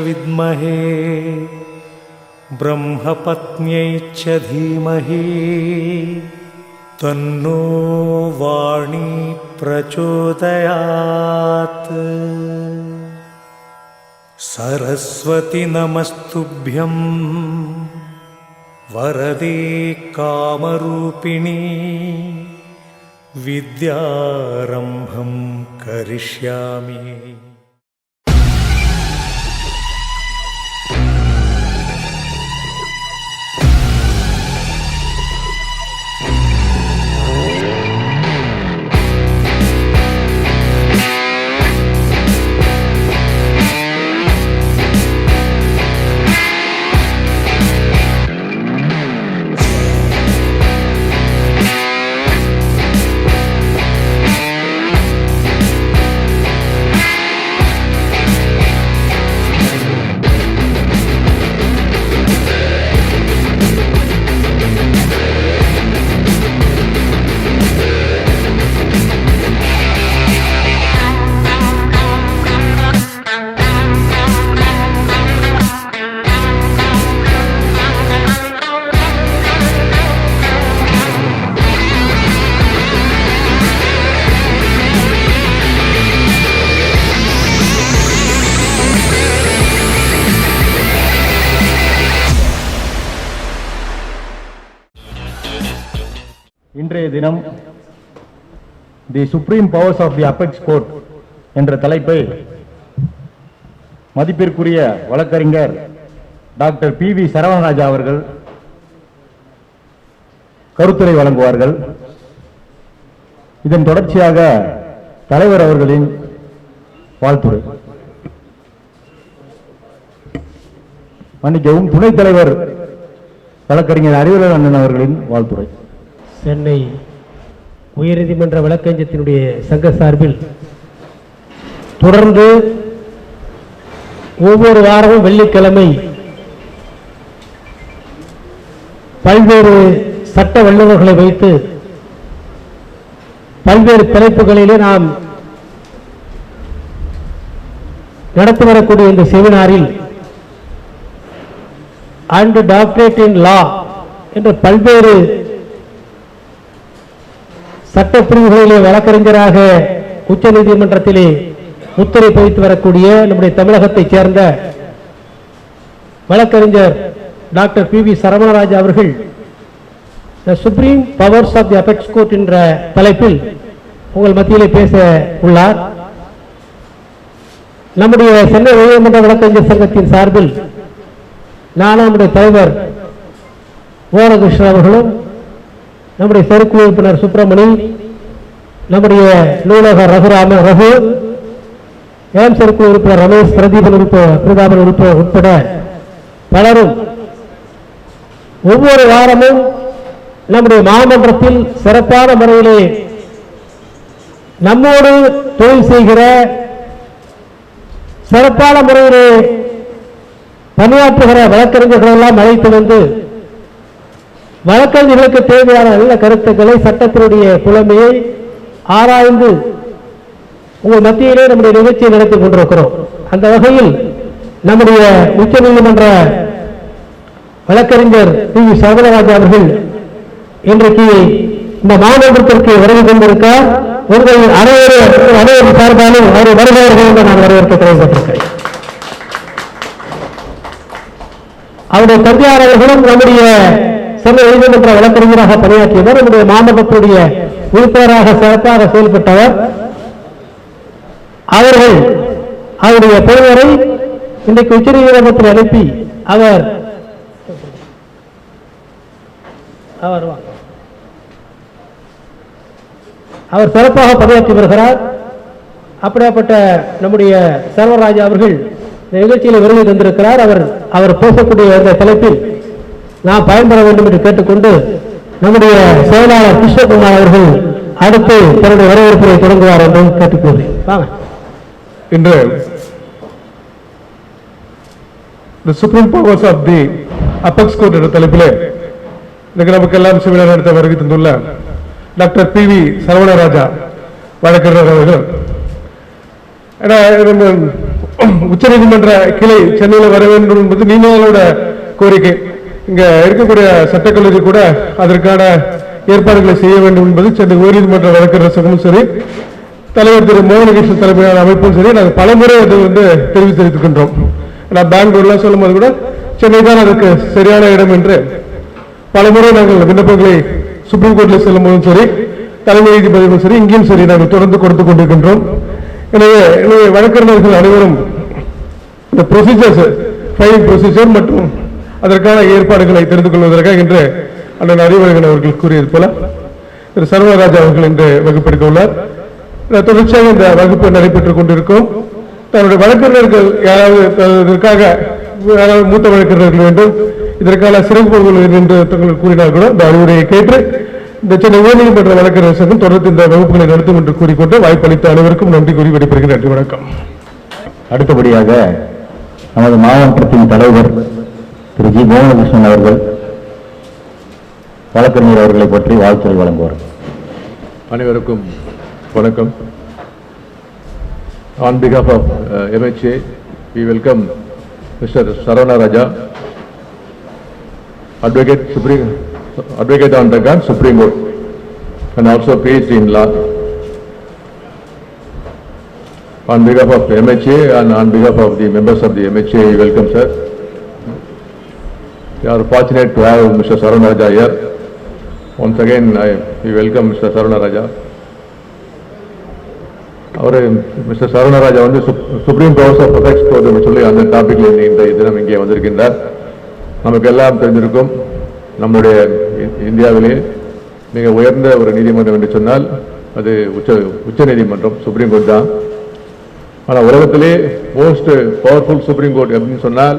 विद्महे ब्रह्मपत्न्यै च धीमहि तन्नो वाणी प्रचोदयात्। सरस्वती नमस्तुभ्यं वरदे कामरूपिणी विद्यारम्भं करिष्यामि। இன்றைய தினம் the supreme powers of the apex court என்ற தலைப்பை மதிப்பிற்குரிய வழக்கறிஞர் டாக்டர் P.V. சரவணராஜா அவர்கள் கருத்துரை வழங்குவார்கள். இதன் தொடர்ச்சியாக தலைவர் அவர்களின் வாழ்த்துரை. மன்னிக்கவும், துணைத் தலைவர் வழக்கறிஞர் அறிவுரை அண்ணன் அவர்களின் வாழ்த்துரை. சென்னை உயர்நீதிமன்ற வழக்கறிஞத்தினுடைய சங்க சார்பில் தொடர்ந்து ஒவ்வொரு வாரமும் வெள்ளிக்கிழமை பல்வேறு சட்ட வல்லுநர்களை வைத்து பல்வேறு தலைப்புகளிலே நாம் நடத்தி வரக்கூடிய இந்த செமினாரில் அண்ட் டாக்டரேட் இன் லா என்ற பல்வேறு சட்டப்பிரிவுகளிலே வழக்கறிஞராக உச்ச நீதிமன்றத்திலே முத்திரை பதித்து வரக்கூடிய நம்முடைய தமிழகத்தைச் சேர்ந்த வழக்கறிஞர் டாக்டர் P.V. சரவணராஜா அவர்கள் the supreme powers of the apex court என்ற தலைப்பில் உங்கள் மத்தியிலே பேச உள்ளார். நம்முடைய சென்னை உயர்நீதிமன்ற வழக்கறிஞர் சங்கத்தின் சார்பில் நானும் நம்முடைய தலைவர் ஓரகிருஷ்ணன் அவர்களும், நம்முடைய செயற்குழு உறுப்பினர் சுப்பிரமணி, நம்முடைய நூலக ரகு, செயற்குழு உறுப்பினர் ரமேஷ், பிரதாபன் உட்பட பலரும் ஒவ்வொரு வாரமும் நம்முடைய மாமன்றத்தில் சிறப்பான முறையிலே நம்மோடு தொழில் செய்கிற சிறப்பான முறையிலே பணியாற்றுகிற வழக்கறிஞர்கள் எல்லாம் அழைத்து வந்து வழக்கறிஞர்களுக்கு தேவையான நல்ல கருத்துக்களை, சட்டத்தினுடைய புலமையை ஆராய்ந்து உங்கள் மத்தியிலே நம்முடைய நிகழ்ச்சியை நடத்தி கொண்டிருக்கிறோம். அந்த வகையில் நம்முடைய உச்ச நீதிமன்ற வழக்கறிஞர் P.V. சரவணராஜா அவர்கள் இன்றைக்கு இந்த மாமன்றத்திற்கு வருகை கொண்டிருக்கார். உங்கள் அனைவரும் சார்பாலும் அவர் வருகிறவர்கள் என்று நான் வரவேற்க கடமைப்பட்டிருக்கிறேன். அவருடைய தந்தையாளர்களும் நம்முடைய சென்னை நீதிமன்ற வழக்கறிஞராக பணியாற்றியவர், நம்முடைய மாமன்றத்துடைய உறுப்பினராக சிறப்பாக செயல்பட்டவர். அவர்கள் அவருடைய பெருவரை இன்றைக்கு உச்ச நீதிமன்றத்தில் அனுப்பி அவர் சிறப்பாக பணியாற்றி வருகிறார். அப்படியாப்பட்ட நம்முடைய சரவணராஜா அவர்கள் இந்த நிகழ்ச்சியில் வருகை தந்திருக்கிறார். அவர் பேசக்கூடிய இந்த தலைப்பில் நான் பயன்பெற வேண்டும் என்று கேட்டுக்கொண்டு நம்முடைய செயலாளர் கிருஷ்ணகுமார் அவர்கள் அடுத்து தன்னுடைய வரவேற்பை தொடங்குவார் என்று கேட்டுக்கொள்கிறேன். இன்று the Supreme Powers of the Apex Court என்ற தலைப்பிலே நமக்கெல்லாம் செமினார் நடத்த வருகை தந்துள்ள டாக்டர் P.V. சரவணராஜா வழக்கறிஞர் அவர்கள் உச்சநீதிமன்ற கிளை சென்னையில் வர வேண்டும் என்பது நீங்களோட கோரிக்கை. இங்க இருக்கக்கூடிய சட்டக்கல்லூரி கூட அதற்கான ஏற்பாடுகளை செய்ய வேண்டும் என்பது சென்னை உயர்நீதிமன்ற வழக்கறிஞர் சங்கமும் சரி, தலைவர் திரு மோகனகிருஷ்ணன் தலைமையிலான அமைப்பும் சரி, நாங்கள் பலமுறை அது தெரிவித்திருக்கின்றோம். நான் பெங்களூர்லாம் சொல்லும் போது கூட சென்னை தான் அதுக்கு சரியான இடம் என்று பலமுறை நாங்கள் விண்ணப்பங்களை சுப்ரீம் கோர்ட்டில் செல்லும் போதும் சரி, தலைமை நீதிபதிகளும் சரி, இங்கேயும் சரி நாங்கள் தொடர்ந்து கொடுத்துக் கொண்டிருக்கின்றோம். எனவே வழக்கறிஞர்கள் அனைவரும் இந்த ப்ரொசீஜர்ஸ், ஃபைலிங் ப்ரொசீஜர் மற்றும் அதற்கான ஏற்பாடுகளை தெரிந்து கொள்வதற்காக இன்று அண்ணன் அறிவழகன் அவர்கள் கூறியது போல திரு சரவணராஜா அவர்கள் இன்று வகுப்பெடுக்க உள்ளார். தொடர்ச்சியாக இந்த வகுப்பு நடைபெற்றுக் கொண்டிருக்கும். தன்னுடைய வழக்கறிஞர்கள் யாராவது இதற்காக மூத்த வழக்கறிஞர்கள் வேண்டும், இதற்கான சிறப்பு என்று தங்கள் கூறினால் கூட இந்த அறிவுரையை கேட்டு இந்த சென்னை உயர்நீதிமன்ற வழக்கறிஞர் சங்கம் தொடர்ந்து இந்த வகுப்புகளை நடத்தும் என்று கூறிக்கொண்டு வாய்ப்பளித்த அனைவருக்கும் நன்றி கூறி விடைபெறுகிறேன். நன்றி, வணக்கம். அடுத்தபடியாக நமது மாவட்டத்தின் தலைவர் திரு ஜி மோகனகிருஷ்ணன் அவர்கள் வழக்கறிஞர் அவர்களை பற்றி வாழ்த்துரை வழங்குவார். அனைவருக்கும் வணக்கம். On behalf of MHA, we welcome Mr. Saravanaraja, Advocate on record, Supreme Court, and also PhD in law. On behalf of MHA and on behalf of the members of the MHA, we welcome sir. We are fortunate to have Mr. Saravanaraja here. Once again, we welcome Mr. Saravanaraja. Mister Saravanaraja வந்து supreme powers of apex court சொல்லி அந்த டாபிக்ல இன்றைய தினம் இங்கே வந்திருக்கின்றார். நமக்கு எல்லாம் தெரிந்திருக்கும், நம்முடைய இந்தியாவிலே மிக உயர்ந்த ஒரு நீதிமன்றம் என்று சொன்னால் அது உச்ச நீதிமன்றம், சுப்ரீம் கோர்ட் தான். ஆனால் உலகத்திலே மோஸ்ட் பவர்ஃபுல் சுப்ரீம் கோர்ட் அப்படின்னு சொன்னால்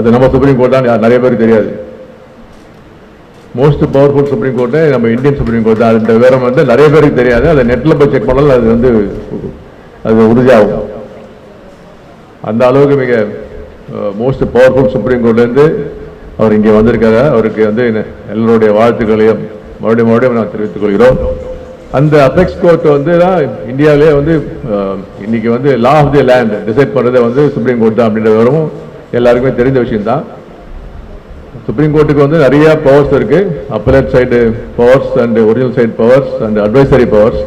அது நம்ம சுப்ரீம் கோர்ட் தான். நிறைய பேருக்கு தெரியாது. மோஸ்ட் பவர்ஃபுல் சுப்ரீம் கோர்ட்டு நம்ம இந்தியன் சுப்ரீம் கோர்ட் தான். அந்த விவரம் வந்து நிறைய பேருக்கு தெரியாது. அதை நெட்டில் போய் செக் பண்ணாலும் அது வந்து அது உறுதியாகும். அந்த அளவுக்கு மிக மோஸ்ட் பவர்ஃபுல் சுப்ரீம் கோர்ட்லேருந்து அவர் இங்கே வந்திருக்காரு. அவருக்கு வந்து எல்லோருடைய வாழ்த்துக்களையும் மறுபடியும் நான் தெரிவித்துக் கொள்கிறோம். அந்த அபெக்ஸ் கோர்ட் வந்து தான் இந்தியாவிலே வந்து இன்னைக்கு வந்து law of the land decide பண்ணுறதை வந்து சுப்ரீம் கோர்ட் தான் அப்படின்ற விவரமும் எல்லாருக்குமே தெரிந்த விஷயம்தான். சுப்ரீம் கோர்ட்டுக்கு வந்து நிறைய பவர்ஸ் இருக்கு. Appellate side powers and original side powers and advisory powers,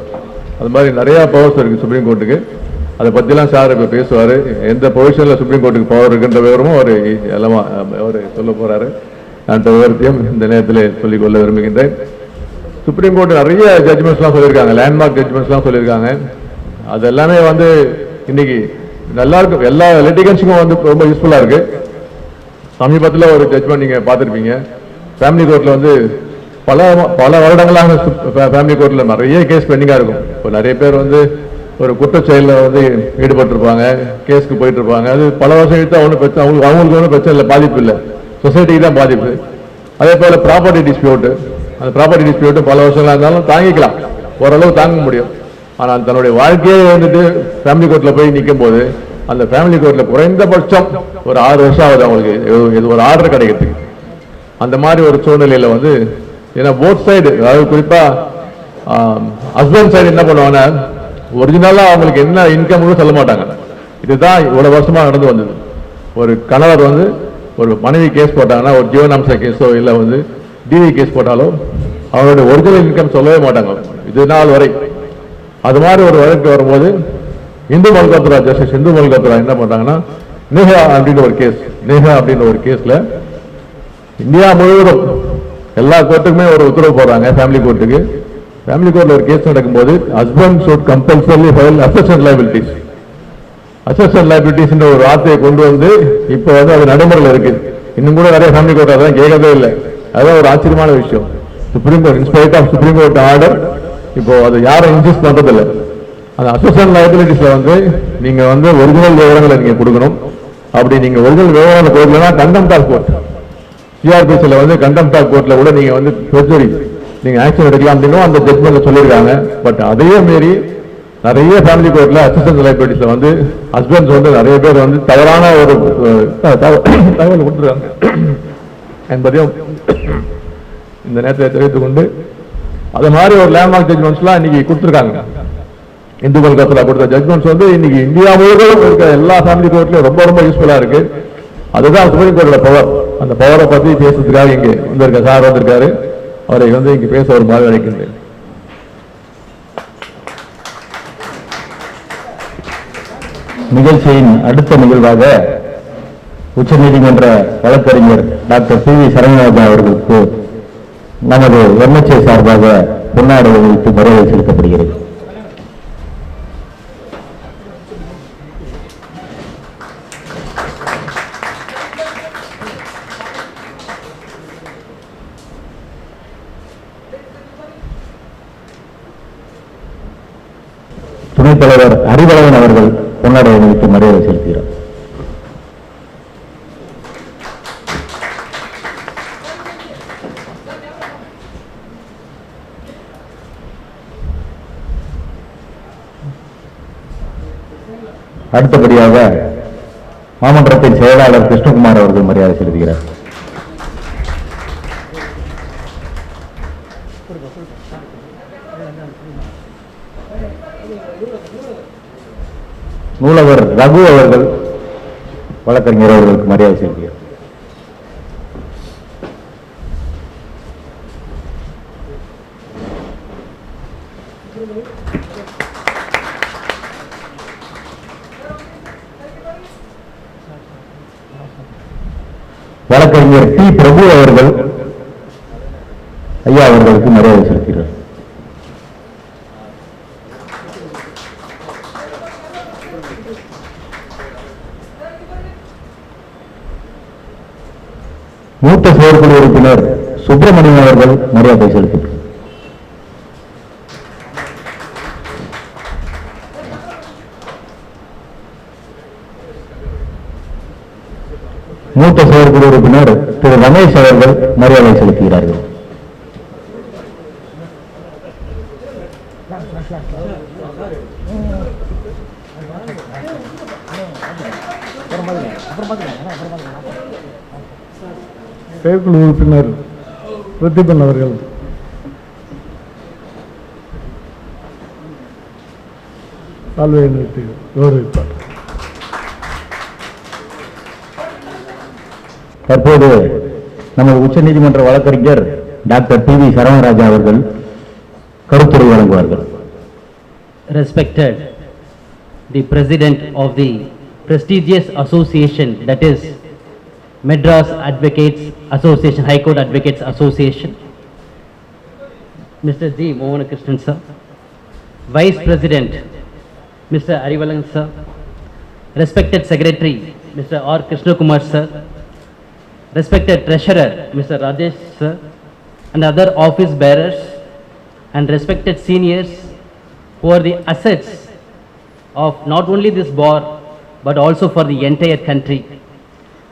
அது மாதிரி நிறைய பவர்ஸ் இருக்கு சுப்ரீம் கோர்ட்டுக்கு. அதை பற்றிலாம் சார் இப்போ பேசுவார். எந்த பொசிஷனில் சுப்ரீம் கோர்ட்டுக்கு பவர் இருக்குன்ற விவரமும் அவர் எல்லாமே அவர் சொல்ல போறாரு. அந்த விவரத்தையும் இந்த நேரத்தில் சொல்லிக்கொள்ள விரும்புகின்றேன். சுப்ரீம் கோர்ட் நிறைய ஜட்ஜ்மெண்ட்ஸ்லாம் சொல்லியிருக்காங்க, லேண்ட்மார்க் ஜட்ஜ்மெண்ட்ஸ்லாம் சொல்லியிருக்காங்க. அது எல்லாமே வந்து இன்னைக்கு நல்லா இருக்கும், எல்லா லிட்டிகன்ஸுக்கும் வந்து ரொம்ப யூஸ்ஃபுல்லாக இருக்கு. சமீபத்தில் ஒரு ஜட்ஜ்மெண்ட் நீங்கள் பார்த்துருப்பீங்க. ஃபேமிலி கோர்ட்டில் வந்து பல வருடங்களாக ஃபேமிலி கோர்ட்டில் நிறைய கேஸ் பெண்டிங்காக இருக்கும். இப்போ நிறைய பேர் வந்து ஒரு குற்றச்செயலில் வந்து ஈடுபட்டிருப்பாங்க, கேஸ்க்கு போயிட்டு இருப்பாங்க. அது பல வருஷம் எடுத்து அவங்களுக்கு ஒன்றும் பிரச்சனை இல்லை, பாதிப்பு இல்லை, சொசைட்டிக்கு தான் பாதிப்பு. அதே போல் ப்ராப்பர்ட்டி டிஸ்பியூட்டு, அந்த ப்ராப்பர்ட்டி டிஸ்பியூட்டு பல வருஷங்களாக இருந்தாலும் தாங்கிக்கலாம், ஓரளவு தாங்க முடியும். ஆனால் தன்னுடைய வாழ்க்கையே வந்துட்டு ஃபேமிலி கோர்ட்டில் போய் நிற்கும் போது அந்த ஃபேமிலி கோர்ட்டில் குறைந்தபட்சம் ஒரு 6 வருஷம் ஆகுது அவங்களுக்கு இது ஒரு ஆர்டர் கிடைக்கிறதுக்கு. அந்த மாதிரி ஒரு சூழ்நிலையில் வந்து ஏன்னா போத் சைடு, அதாவது குறிப்பாக ஹஸ்பண்ட் சைடு என்ன பண்ணுவாங்கன்னா ஒரிஜினலாக அவங்களுக்கு என்ன இன்கம் கூட சொல்ல மாட்டாங்க. இதுதான் இவ்வளோ வருஷமாக நடந்து வந்தது. ஒரு கணவர் வந்து ஒரு மனைவி கேஸ் போட்டாங்கன்னா, ஒரு ஜீவனாம்ச கேஸோ இல்லை வந்து டிவி கேஸ் போட்டாலோ அவங்களுடைய ஒரிஜினல் இன்கம் சொல்லவே மாட்டாங்க இது நாள் வரை. அது மாதிரி ஒரு வழக்கு வரும்போது இந்து மல்கோத்ரா ஜஸ்டிஸ் இந்து மல்கோத்ரா என்ன பண்றாங்கன்னா, நேஹா அப்படின்னு ஒரு கேஸ்ல இந்தியா முழுவதும் எல்லா கோர்ட்டுக்குமே ஒரு உத்தரவு போடுறாங்க. ஃபேமிலி கோர்ட்டுக்கு ஃபேமிலி கோர்ட்ல ஒரு கேஸ் நடக்கும்போது husband should compulsory file assertion liabilities. Assertion liabilities ஒரு வார்த்தையை கொண்டு வந்து இப்போ வந்து அது நடைமுறையில் இருக்கு. இன்னும் கூட நிறைய ஃபேமிலி கோர்ட் அதான் கேட்கவே இல்லை. அதுதான் ஒரு ஆச்சரியமான விஷயம். Supreme court in spite of supreme court order இப்போ அது யாரும் இன்சிஸ்ட் பண்றதில்லை. அந்த அசெஷன் லைபிலிட்டிஸ்ல வந்து நீங்க வந்து ஒரிஜினல் விவரங்களை நீங்க கொடுக்கணும். அப்படி நீங்க ஒரிஜினல் விவரங்களை கொடுக்கலன்னா கண்டெம்ட் ஆஃப் கோர்ட், சிஆர்பிசியில் வந்து கண்டெம்ட் ஆஃப் கோர்ட்ல கூட நீங்க வந்து பெர்ஜரி நீங்க ஆக்ஷன் எடுக்கலாம் அப்படின்னு அந்த ஜட்மெண்ட்ல சொல்லியிருக்காங்க. பட் அதையே மீறி நிறைய ஃபேமிலி கோர்ட்ல அசிஸ்டன்ட் லைபிலிட்டிஸ்ல வந்து ஹஸ்பண்ட்ஸ் வந்து நிறைய பேர் வந்து தவறான ஒரு தகவல் கொடுத்துருக்காங்க என்பதையும் இந்த நேரத்தில் தெரிவித்துக் கொண்டு அது மாதிரி ஒரு லேண்ட்மார்க் ஜட்மெண்ட்ஸ்லாம் இன்னைக்கு கொடுத்துருக்காங்க. இந்து கல்கத்தில் கொடுத்த ஜட்மெண்ட்ஸ் வந்து இன்னைக்கு இந்தியா முழுவதும் இருக்க எல்லா ஃபேமிலி கோர்ட்லயும் ரொம்ப ரொம்ப யூஸ்ஃபுல்லா இருக்கு. அதுதான் சுப்ரீம் கோர்ட்டோட பவர். அந்த பவரை பத்தி பேசுறதுக்காக இங்கே வந்திருக்க சார் வந்திருக்காரு. அவரை வந்து இங்கு பேச ஒரு மாதிரி அழைக்கின்றேன். நிகழ்ச்சியின் அடுத்த நிகழ்வாக உச்சநீதிமன்ற வழக்கறிஞர் டாக்டர் P.V. சரவணராஜா அவர்களுக்கு நமது MHA சார்பாக பொன்னாடை அணிவித்து மரியாதை செலுத்தப்படுகிறது. துணைத் தலைவர் அறிவழகன் அவர்கள் பொன்னாடை அணிவித்து மரியாதை செலுத்துகிறார். அடுத்தபடியாக மாமன்றத்தின் செயலாளர் கிருஷ்ணகுமார் அவர்கள் மரியாதை செலுத்துகிறார். நூலவர் ரகு அவர்கள் வழக்கறிஞர் அவர்களுக்கு மரியாதை செலுத்துகிறார். வழக்கறிஞர் டி. பிரபு அவர்கள் ஐயா அவர்களுக்கு மரியாதை செலுத்துகிறார். மூத்த செயற்குழு உறுப்பினர் சுப்பிரமணியன் அவர்கள் மரியாதை செலுத்துகிறார். மூத்த செயற்குழு உறுப்பினர் திரு ரமேஷ் அவர்கள் மரியாதை செலுத்துகிறார்கள். செயற்குழு உறுப்பினர் பிரதீபன் அவர்கள் சால்வையை நிறுத்தி கௌரவிப்பார். தற்போது நமது உச்சநீதிமன்ற வழக்கறிஞர் டாக்டர் P.V. சரவணராஜா அவர்கள் கருத்துரை வழங்குவார்கள். Respected the President of the prestigious association, that is Madras Advocates Association, High Court Advocates Association, Mr. G. Mohan Krishnan sir, Vice President Mr. Arivalan sir, respected Secretary Mr. R. Krishna Kumar sir, respected Treasurer Mr. Rajesh sir, and other office bearers, and respected seniors who are the assets of not only this bar but also for the entire country,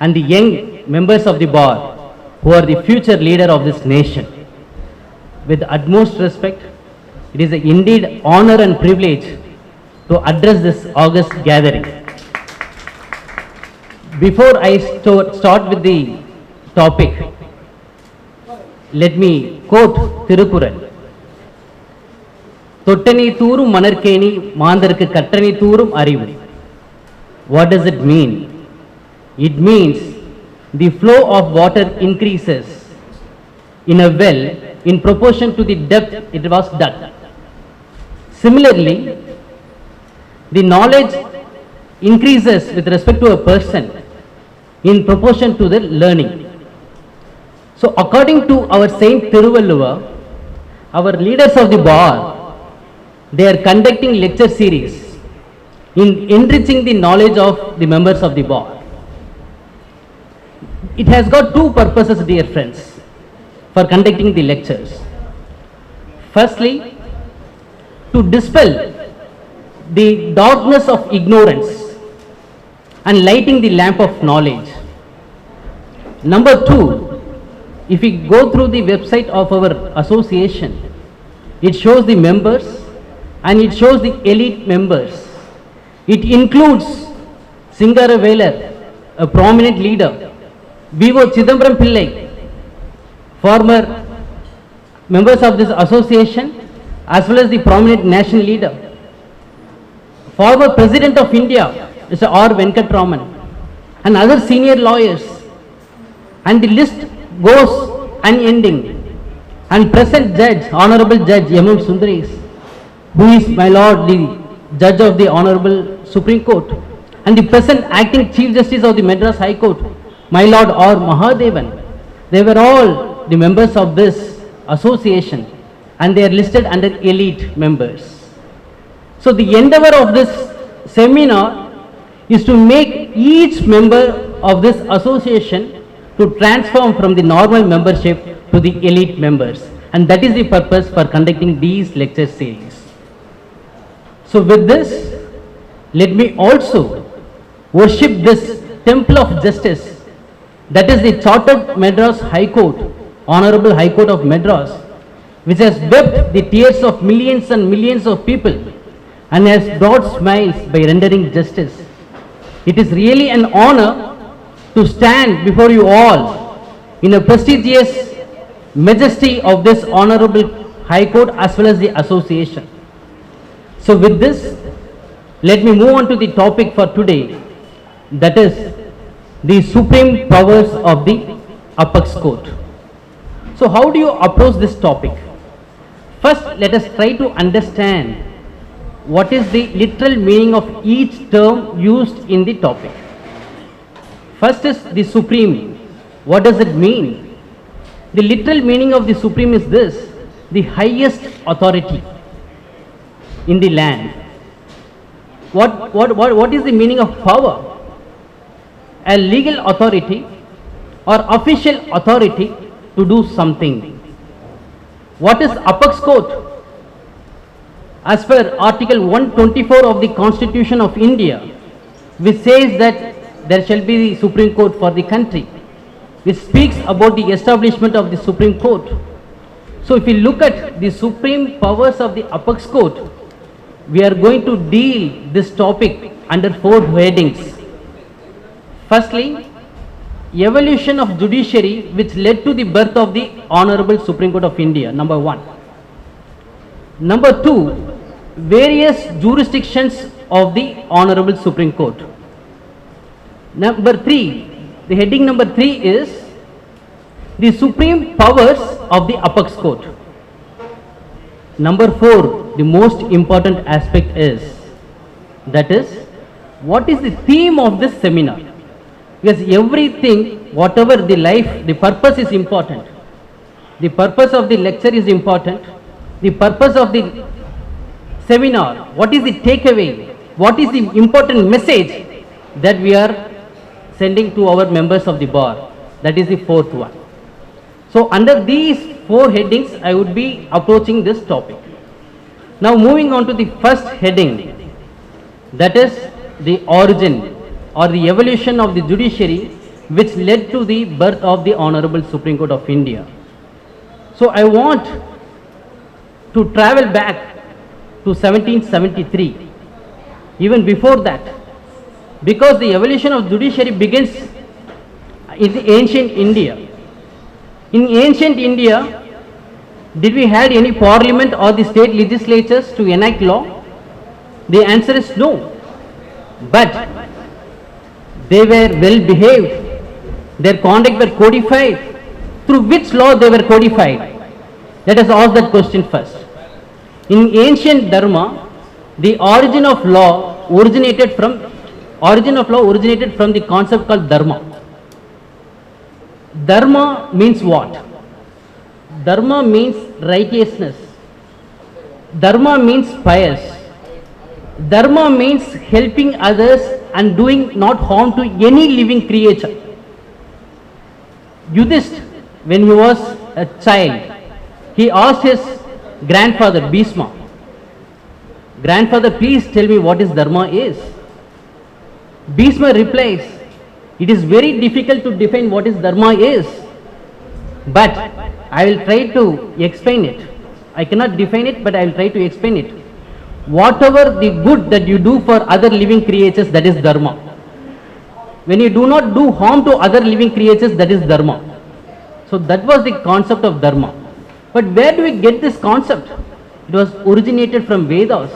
and the young members of the bar who are the future leader of this nation. With utmost respect, it is indeed honor and privilege to address this august gathering. Before I start with the topic, let me quote Thirukural. தொட்டனை தூரும் மணற்கேணி மாந்தருக்கு கற்றனை தூரும் அறிவு. What does it mean? It means the flow of water increases in a well in proportion to the depth it was dug. Similarly, the knowledge increases with respect to a person in proportion to the learning. So according to our Saint Thiruvalluvar, our leaders of the bar, they are conducting lecture series in enriching the knowledge of the members of the bar. It has got two purposes, dear friends, for conducting the lectures. Firstly, to dispel the darkness of ignorance and lighting the lamp of knowledge. Number two, if we go through the website of our association, it shows the members and it shows the elite members. It includes Singara Velar, a prominent leader, V.O. Chidambaram Pillai, former members of this association, as well as the prominent national leader. former President of India, Mr. R. Venkatraman, and other senior lawyers, and the list goes unending. And present judge, Honorable Judge M.M. Sundaresh, who is, my Lord, the Judge of the Honorable Supreme Court, and the present acting Chief Justice of the Madras High Court, my Lord R. Mahadevan. They were all the members of this association, and they are listed under elite members. So the endeavor of this seminar is to make each member of this association to transform from the normal membership to the elite members, and that is the purpose for conducting these lecture series. So with this, let me also worship this temple of justice, that is the Chartered Madras High Court, Honorable High Court of Madras, which has wept the tears of millions and millions of people and has brought smiles by rendering justice. It is really an honor to stand before you all in a prestigious majesty of this Honorable High Court as well as the association. So with this, let me move on to the topic for today, that is the supreme powers of the apex court. So how do you approach this topic? First, let us try to understand what is the literal meaning of each term used in the topic. First is the supreme. What does it mean? The literal meaning of the supreme is this: the highest authority in the land. What is the meaning of power? A legal authority or official authority to do something. What is apex court? As per Article 124 of the Constitution of India, which says that there shall be the Supreme Court for the country, which speaks about the establishment of the Supreme Court. So if we look at the supreme powers of the apex court, we are going to deal this topic under 4 headings. Firstly, evolution of judiciary which led to the birth of the Honorable Supreme Court of India, number 1. Number 2, various jurisdictions of the Honorable Supreme Court. Number 3, the heading number 3 is the supreme powers of the apex court. Number 4, the most important aspect is, that is, what is the theme of this seminar? Because everything, whatever the life, the purpose is important. The purpose of the lecture is important. The purpose of the seminar, what is the takeaway? What is the important message that we are sending to our members of the bar? That is the 4th one. So under these 4 headings, I would be approaching this topic. Now moving on to the first heading, that is the origin or the evolution of the judiciary which led to the birth of the Honorable Supreme Court of India. So I want to travel back to 1773, even before that, because the evolution of judiciary begins in the ancient India. In ancient India, did we had any parliament or the state legislatures to enact law? The answer is no. But they were well behaved. Their conduct were codified. Through which law they were codified? Let us ask that question first. In ancient Dharma, the origin of law originated from the concept called Dharma. Dharma means what? Dharma means righteousness. Dharma means pious. Dharma means helping others and doing not harm to any living creature. Yudhishthira, when he was a child, he asked his grandfather Bhishma, "Grandfather, please tell me what is Dharma is." Bhishma replies, "It is very difficult to define what is Dharma is, but I will try to explain it. I cannot define it, but I will try to explain it. Whatever the good that you do for other living creatures, that is Dharma. When you do not do harm to other living creatures, that is Dharma." So that was the concept of Dharma. But where do we get this concept? It was originated from Vedas.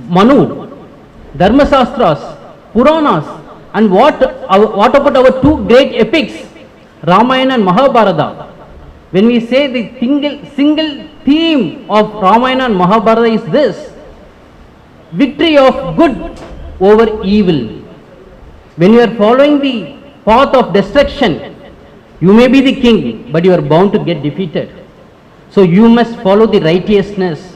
Manu, Dharma Shastras, Puranas, and what about our two great epics, Ramayana and Mahabharata? When we say the single theme of Ramayana and Mahabharata is this: victory of good over evil. When you are following the path of destruction, you may be the king, but you are bound to get defeated. So you must follow the righteousness,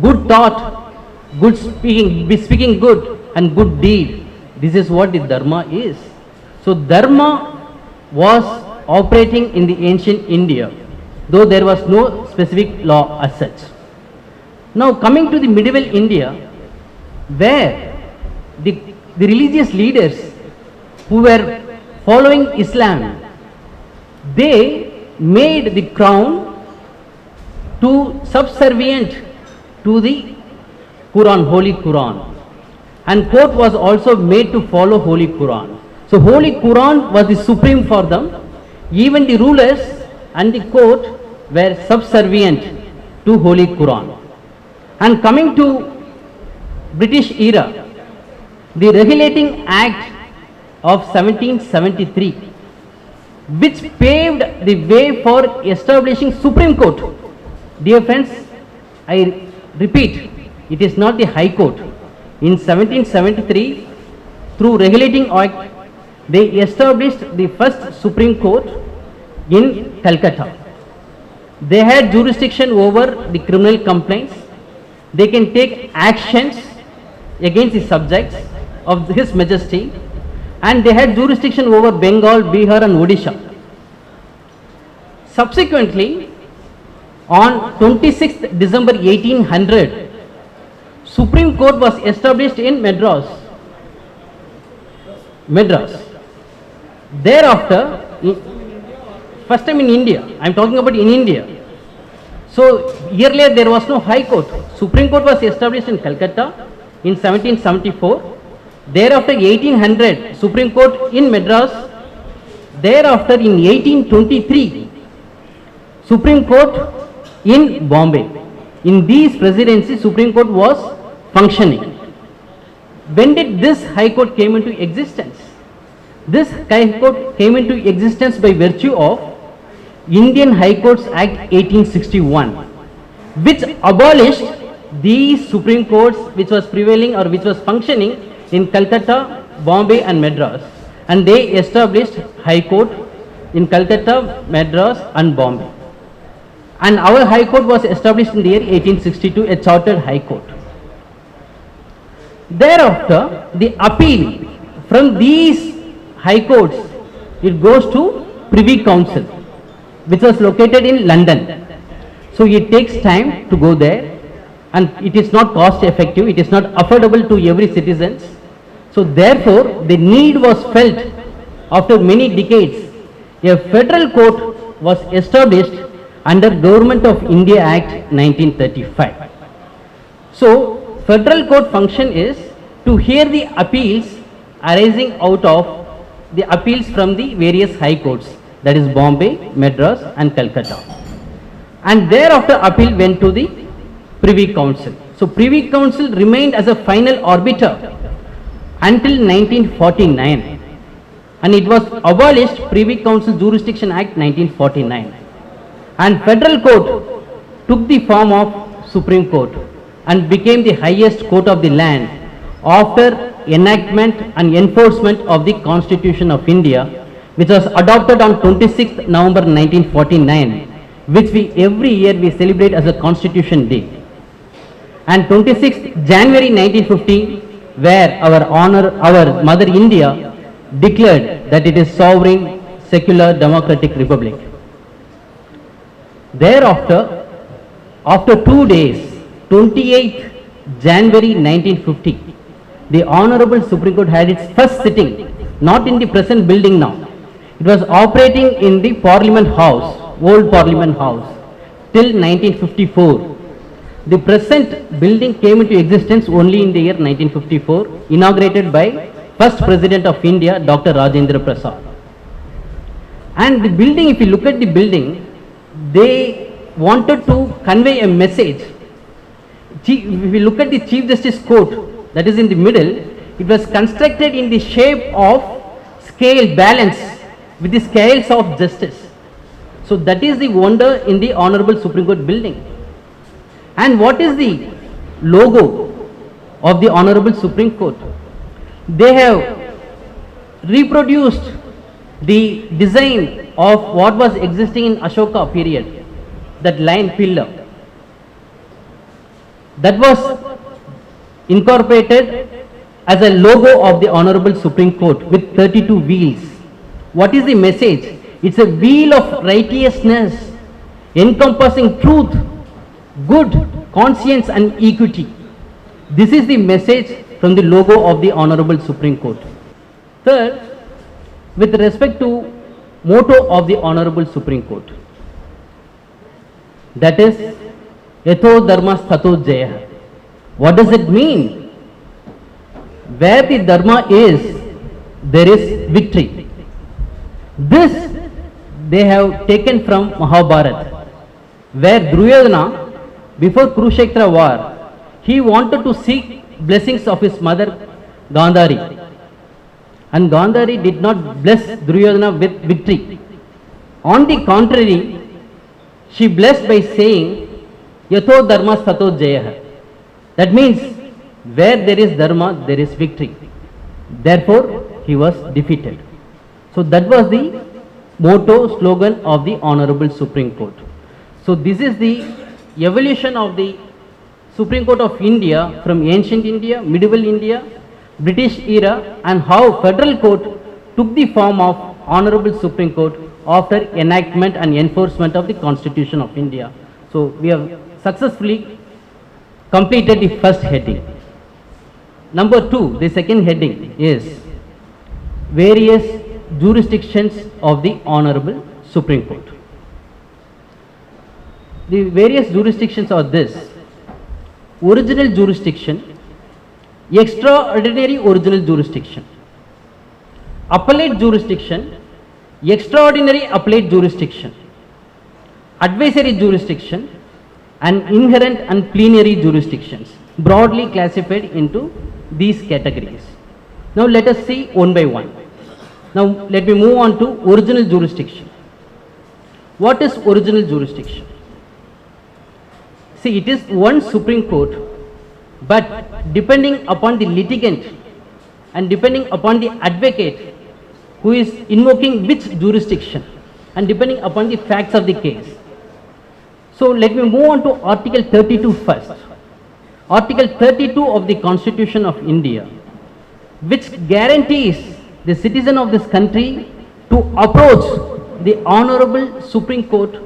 good thought, good speaking, be speaking good, and good deed. This is what the Dharma is. So Dharma was operating in the ancient India, though there was no specific law as such. Now coming to the medieval India, where the religious leaders who were following Islam, they made the crown to subservient to the Quran, Holy Quran, and court was also made to follow Holy Quran. So Holy Quran was the supreme for them. Even the rulers and the court were subservient to Holy Quran. And coming to British era, the Regulating Act of 1773, which paved the way for establishing Supreme Court. Dear friends, I repeat, it is not the High Court. In 1773, through Regulating Act, they established the first Supreme Court in Calcutta. They had jurisdiction over the criminal complaints. They can take actions against the subjects of His Majesty, and they had jurisdiction over Bengal, Bihar and Odisha. Subsequently, on 26th December 1800, Supreme Court was established in Madras. Thereafter, first time in India, I am talking about in India. So earlier there was no High Court. Supreme Court was established in Calcutta in 1774. Thereafter 1800, Supreme Court in Madras. Thereafter in 1823, Supreme Court in Bombay. In these presidencies, Supreme Court was functioning. When did this High Court came into existence? This High Court came into existence by virtue of Indian High Courts Act 1861, which abolished these Supreme Courts which was prevailing or which was functioning in Calcutta, Bombay and Madras, and they established High Court in Calcutta, Madras and Bombay. And our High Court was established in the year 1862, a chartered High Court. Thereafter, the appeal from these High Courts, it goes to Privy Council, which was located in London. So it takes time to go there, and it is not cost effective, it is not affordable to every citizen. So therefore, the need was felt after many decades. A federal court was established under Government of India Act 1935. So federal court function is to hear the appeals arising out of the appeals from the various high courts, that is Bombay, Madras and Calcutta. And thereafter appeal went to the Privy Council. So Privy Council remained as a final arbiter until 1949, and it was abolished, Privy Council Jurisdiction Act 1949, and federal court took the form of Supreme Court and became the highest court of the land after enactment and enforcement of the Constitution of India, which was adopted on 26th November 1949, which we every year we celebrate as a Constitution Day. And 26th January 1950, where our Mother India declared that it is sovereign, secular, democratic republic. Thereafter, after 2 days, 28th January 1950, the Honorable Supreme Court had its first sitting, not in the present building now. It was operating in the Parliament House, old Parliament House, till 1954. The present building came into existence only in the year 1954, inaugurated by first President of India, Dr. Rajendra Prasad. And the building, if you look at the building, they wanted to convey a message. If you look at the Chief Justice Court, that is in the middle, It was constructed in the shape of scale balance with the scales of justice. So that is the wonder in the Honorable Supreme Court building. And what is the logo of the Honorable Supreme Court? They have reproduced the design of what was existing in Ashoka period, that lion pillar. That was incorporated as a logo of the Honorable Supreme Court with 32 wheels. What is the message? It's a wheel of righteousness encompassing truth, good, conscience and equity. This is the message from the logo of the Honorable Supreme Court. Third, with respect to motto of the Honorable Supreme Court, that is Yatho Dharma Sthato Jaya. What does it mean? Where the Dharma is, there is victory. This they have taken from Mahabharata, where Duryodhana, before Kurukshetra war, he wanted to seek blessings of his mother Gandhari, and Gandhari did not bless Duryodhana with victory. On the contrary, she blessed by saying Yatho Dharma Sthato Jaya. That means where there is Dharma, there is victory. Therefore, he was defeated. So that was the motto, slogan of the Honorable Supreme Court. So this is the evolution of the Supreme Court of India from ancient India, medieval India, British era, and how Federal Court took the form of Honorable Supreme Court after enactment and enforcement of the Constitution of India. So we have successfully completed the first heading. Number 2, the second heading is various jurisdictions of the Honorable Supreme Court. The various jurisdictions are this: original jurisdiction, extraordinary original jurisdiction, appellate jurisdiction, extraordinary appellate jurisdiction, advisory jurisdiction, and inherent and plenary jurisdictions, broadly classified into these categories. Now let us see one by one. Now let me move on to original jurisdiction. What is original jurisdiction? See, it is one Supreme Court, but depending upon the litigant and depending upon the advocate who is invoking which jurisdiction and depending upon the facts of the case. So let me move on to Article 32 first. Article 32 of the Constitution of India, which guarantees the citizen of this country to approach the Honorable Supreme Court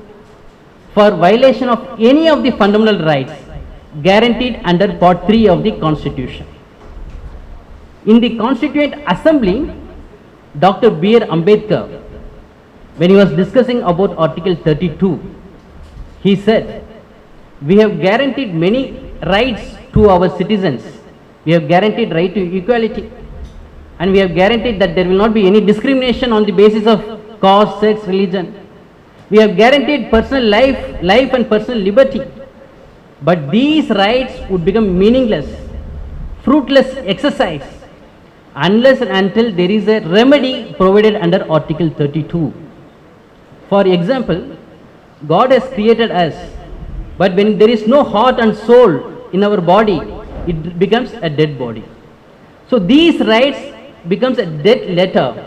for violation of any of the fundamental rights guaranteed under Part 3 of the Constitution. In the Constituent Assembly, Dr. B.R. Ambedkar, when he was discussing about Article 32, he said, we have guaranteed many rights to our citizens. We have guaranteed right to equality, and we have guaranteed that there will not be any discrimination on the basis of caste, sex, religion. We have guaranteed personal life and personal liberty. But these rights would become meaningless, fruitless exercise unless and until there is a remedy provided under Article 32. For example, God has created us, but when there is no heart and soul in our body, it becomes a dead body. So these rights becomes a dead letter.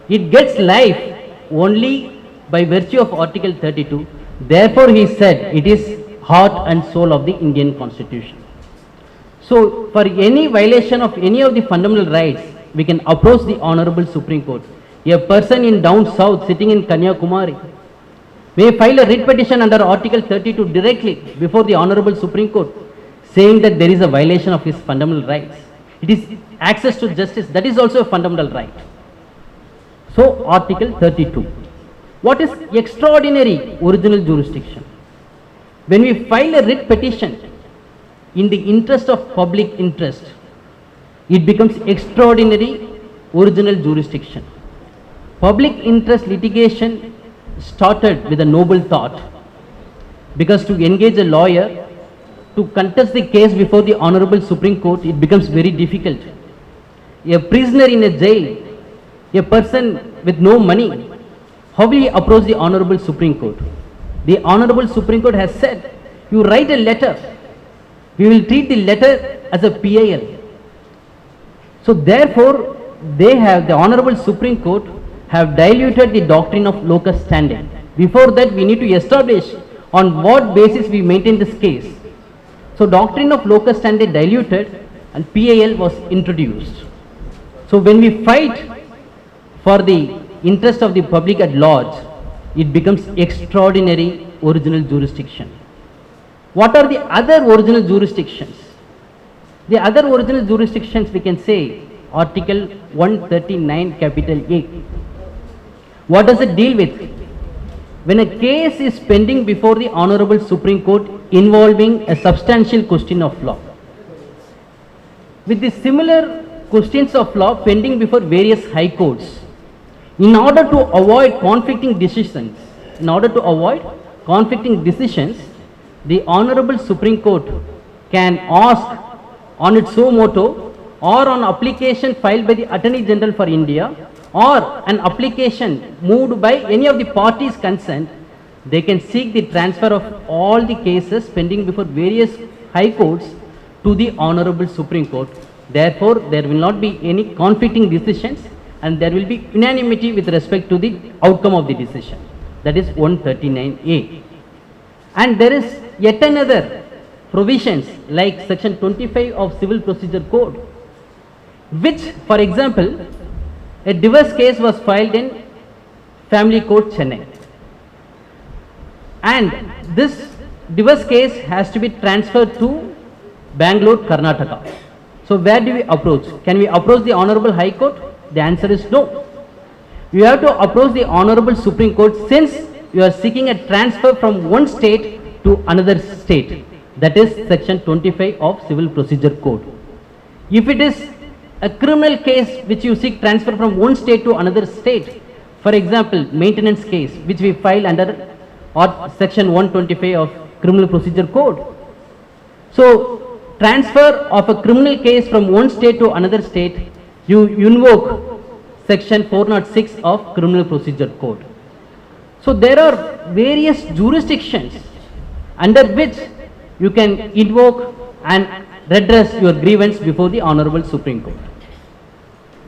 It gets life only by virtue of Article 32. Therefore, he said it is heart and soul of the Indian Constitution. So, for any violation of any of the fundamental rights, we can approach the Honorable Supreme Court. A person in down south sitting in Kanyakumari may file a writ petition under Article 32 directly before the Honorable Supreme Court, saying that there is a violation of his fundamental rights. It is access to justice, that is also a fundamental right. So, Article 32. What is extraordinary original jurisdiction? When we file a writ petition in the interest of public interest, it becomes extraordinary original jurisdiction. Public interest litigation started with a noble thought, because to engage a lawyer to contest the case before the Honorable Supreme Court, it becomes very difficult. a prisoner in a jail, a person with no money, how will he approach the Honorable Supreme Court? The Honorable Supreme Court has said, you write a letter, we will treat the letter as a PIL. So therefore, the Honorable Supreme Court have diluted the doctrine of locus standi. Before that, we need to establish on what basis we maintain this case. So doctrine of locus standi diluted and PIL was introduced. So when we fight for the interest of the public at large, it becomes extraordinary original jurisdiction. What are the other original jurisdictions? The other original jurisdictions we can say Article 139 capital A. What does it deal with? When a case is pending before the Honorable Supreme Court involving a substantial question of law, with the similar questions of law pending before various high courts, in order to avoid conflicting decisions, the Honorable Supreme Court can ask on its suo motu or on application filed by the Attorney General for India or an application moved by any of the parties concerned, they can seek the transfer of all the cases pending before various high courts to the Honorable Supreme Court. Therefore, there will not be any conflicting decisions and there will be unanimity with respect to the outcome of the decision. That is 139A. And there is yet another provisions like section 25 of Civil Procedure Code, which, for example, a divorce case was filed in Family Court, Chennai. And this divorce case has to be transferred to Bangalore, Karnataka. So where do we approach? Can we approach the Honorable High Court? The answer is no. You have to approach the Honorable Supreme Court since you are seeking a transfer from one state to another state. That is section 25 of Civil Procedure Code. If it is a criminal case which you seek transfer from one state to another state, for example, maintenance case which we file under section 125 of Criminal Procedure Code. So transfer of a criminal case from one state to another state, you invoke section 406 of Criminal Procedure Code. So there are various jurisdictions under which you can invoke and redress your grievance before the Honorable Supreme Court.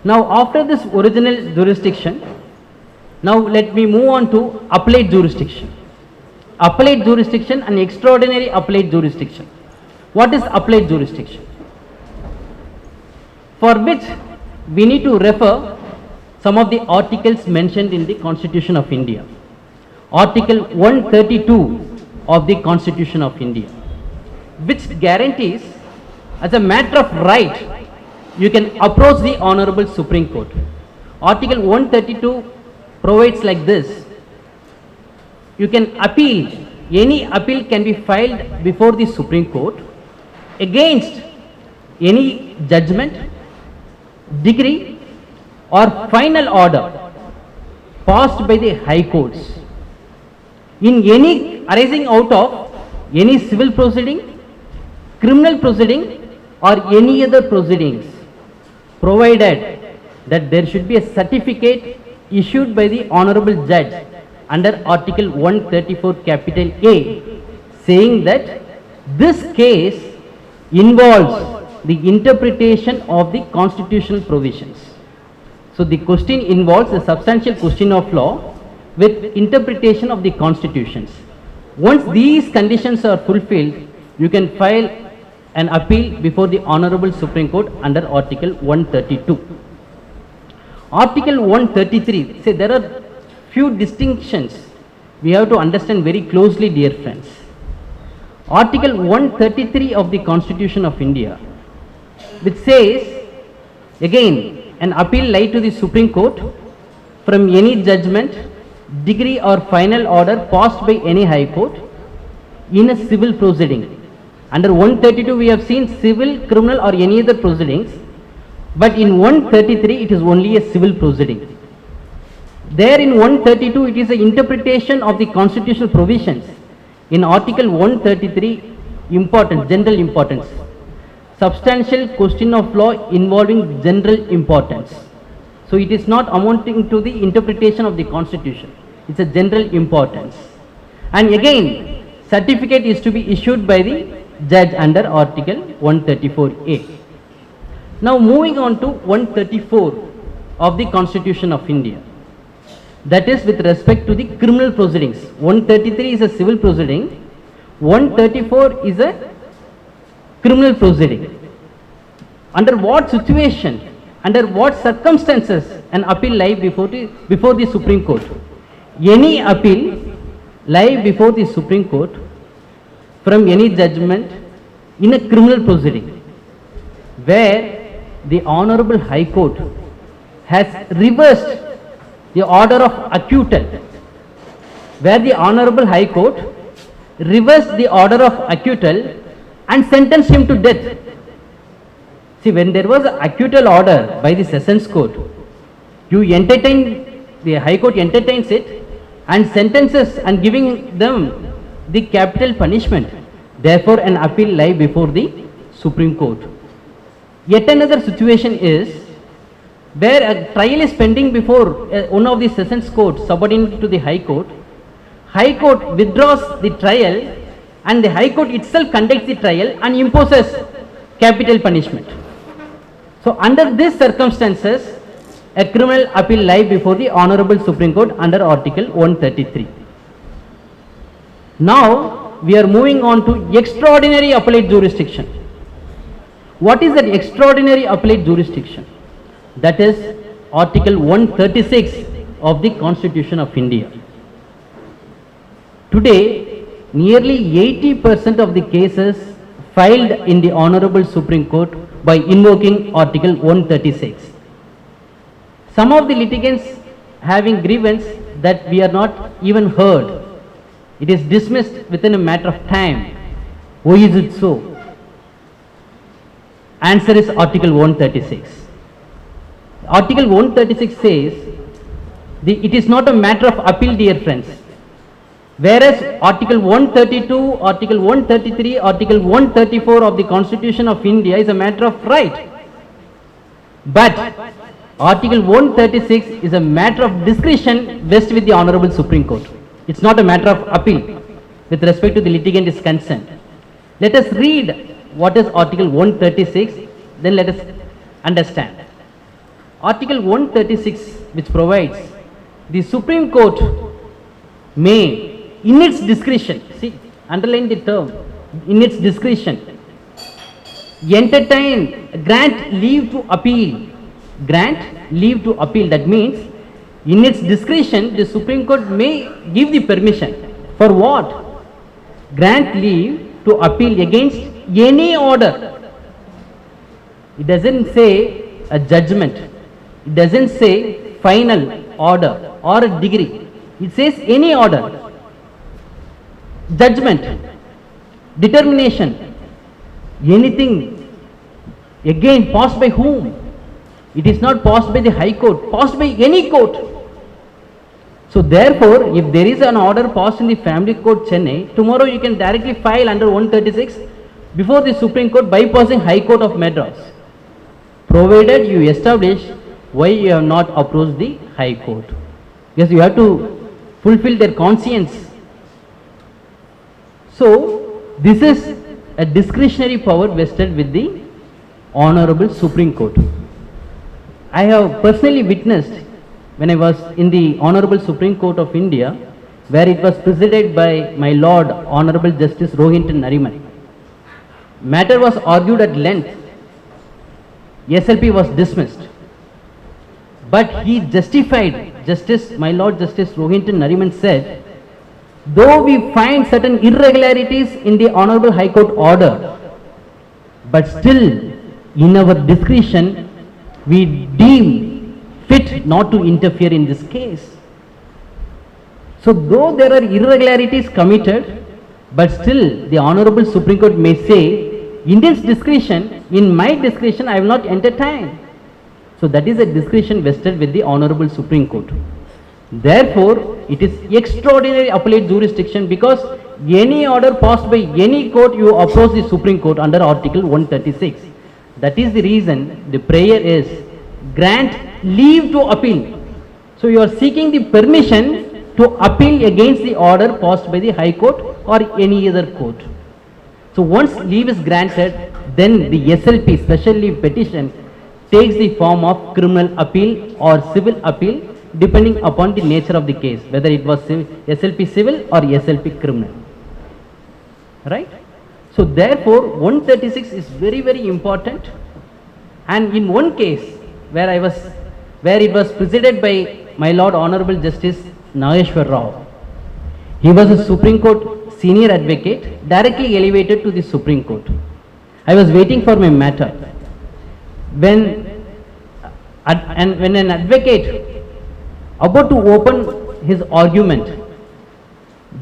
Now after this original jurisdiction, now let me move on to appellate jurisdiction. Appellate jurisdiction and extraordinary appellate jurisdiction. What is appellate jurisdiction? For which we need to refer some of the articles mentioned in the Constitution of India. Article 132 of the Constitution of India, which guarantees as a matter of right you can approach the Honorable Supreme Court. Article 132 provides like this: you can appeal, any appeal can be filed before the Supreme Court against any judgment, decree or final order passed by the high courts in any arising out of any civil proceeding, criminal proceeding or any other proceedings, provided that there should be a certificate issued by the Honorable Judge under Article 134 capital A, saying that this case involves the interpretation of the constitutional provisions. So the question involves a substantial question of law with interpretation of the constitutions. Once these conditions are fulfilled, you can file an appeal before the Honorable Supreme Court under Article 132. Article 133, say there are few distinctions we have to understand very closely, dear friends. Article 133 of the Constitution of India, which says, again, an appeal lies to the Supreme Court from any judgment, decree or final order passed by any high court in a civil proceeding. Under 132 we have seen civil, criminal or any other proceedings, but in 133 it is only a civil proceeding. There in 132 it is an interpretation of the constitutional provisions. In Article 133, important, general importance. substantial question of law involving general importance. So it is not amounting to the interpretation of the constitution. It's a general importance. And again, certificate is to be issued by the judge under article 134A. Now moving on to 134 of the Constitution of India. That is with respect to the criminal proceedings. 133 is a civil proceeding. 134 is a criminal proceeding. Under what situation, under what circumstances an appeal lie before the Supreme Court? Any appeal lie before the Supreme Court from any judgment in a criminal proceeding where the Honorable High Court has reversed the order of acquittal, where the Honorable High Court reversed the order of acquittal and sentenced him to death. See, when there was an acquittal order by the Sessions Court, the High Court entertains it and sentences and giving them the capital punishment. Therefore, an appeal lie before the Supreme Court. Yet another situation is where a trial is pending before one of the Sessions Courts subordinate to the High Court. High Court withdraws the trial and the High Court itself conducts the trial and imposes capital punishment. So under these circumstances, a criminal appeal lie before the Honorable Supreme Court under Article 133. Now we are moving on to extraordinary appellate jurisdiction. What is that extraordinary appellate jurisdiction? That is Article 136 of the Constitution of India. Today, nearly 80% of the cases filed in the Honorable Supreme Court by invoking Article 136. Some of the litigants having grievance that we are not even heard. It is dismissed within a matter of time. Why is it so? Answer is Article 136. Article 136 says, it is not a matter of appeal, dear friends. Whereas Article 132, Article 133, Article 134 of the Constitution of India is a matter of right. But Article 136 is a matter of discretion vested with the Honorable Supreme Court. It's not a matter of appeal with respect to the litigant is concerned. Let us read what is Article 136, then let us understand. Article 136, which provides the Supreme Court may, in its discretion, see, underline the term, in its discretion, grant leave to appeal. Grant leave to appeal. That means, in its discretion, the Supreme Court may give the permission. For what? Grant leave to appeal against any order. It doesn't say a judgment. It doesn't say final order or a degree. It says any order. Judgment, determination, anything, again passed by whom? It is not passed by the High Court, passed by any court. So therefore, if there is an order passed in the Family Court Chennai, tomorrow you can directly file under 136 before the Supreme Court bypassing High Court of Madras, provided you establish why you have not approached the High Court. Yes, you have to fulfill their conscience. So, this is a discretionary power vested with the Honorable Supreme Court. I have personally witnessed when I was in the Honorable Supreme Court of India, where it was presided by my Lord Honorable Justice Rohinton Nariman. Matter was argued at length. SLP was dismissed. But he justified, my Lord Justice Rohinton Nariman said, though we find certain irregularities in the Honorable High Court order, but still in our discretion we deem fit not to interfere in this case. So though there are irregularities committed, but still the Honorable Supreme Court may say, in this discretion, in my discretion I will not entertain. So that is a discretion vested with the Honorable Supreme Court. Therefore, it is extraordinary appellate jurisdiction because any order passed by any court you approach the Supreme Court under Article 136. That is the reason the prayer is grant leave to appeal. So you are seeking the permission to appeal against the order passed by the High Court or any other court. So once leave is granted, then the SLP, special leave petition, takes the form of criminal appeal or civil appeal depending upon the nature of the case, whether it was SLP civil or SLP criminal. Right? So therefore 136 is very, very important. And in one case where it was presided by my Lord Honorable Justice Nageshwar Rao, he was a Supreme Court senior advocate directly elevated to the Supreme Court. I was waiting for my matter. When an advocate about to open his argument,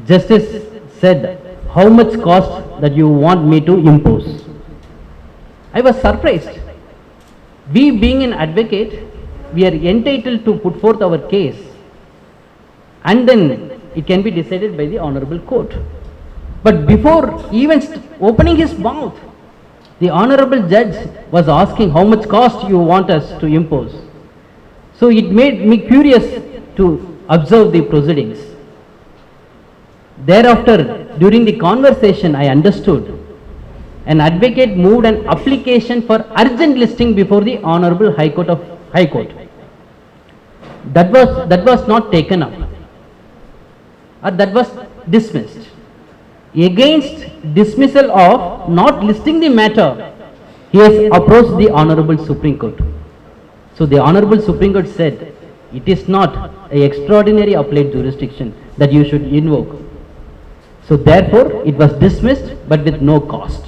Justice said, how much cost that you want me to impose? I was surprised. We being an advocate, we are entitled to put forth our case and then it can be decided by the Honorable Court. But before even opening his mouth, the Honorable Judge was asking how much cost you want us to impose. So it made me curious to observe the proceedings. Thereafter, during the conversation, I understood an advocate moved an application for urgent listing before the Honorable High Court. That was not taken up, or that was dismissed. Against dismissal of not listing the matter, he has approached the Honorable Supreme Court. So the Honorable Supreme Court said, it is not an extraordinary appellate jurisdiction that you should invoke. So therefore, it was dismissed but with no cost.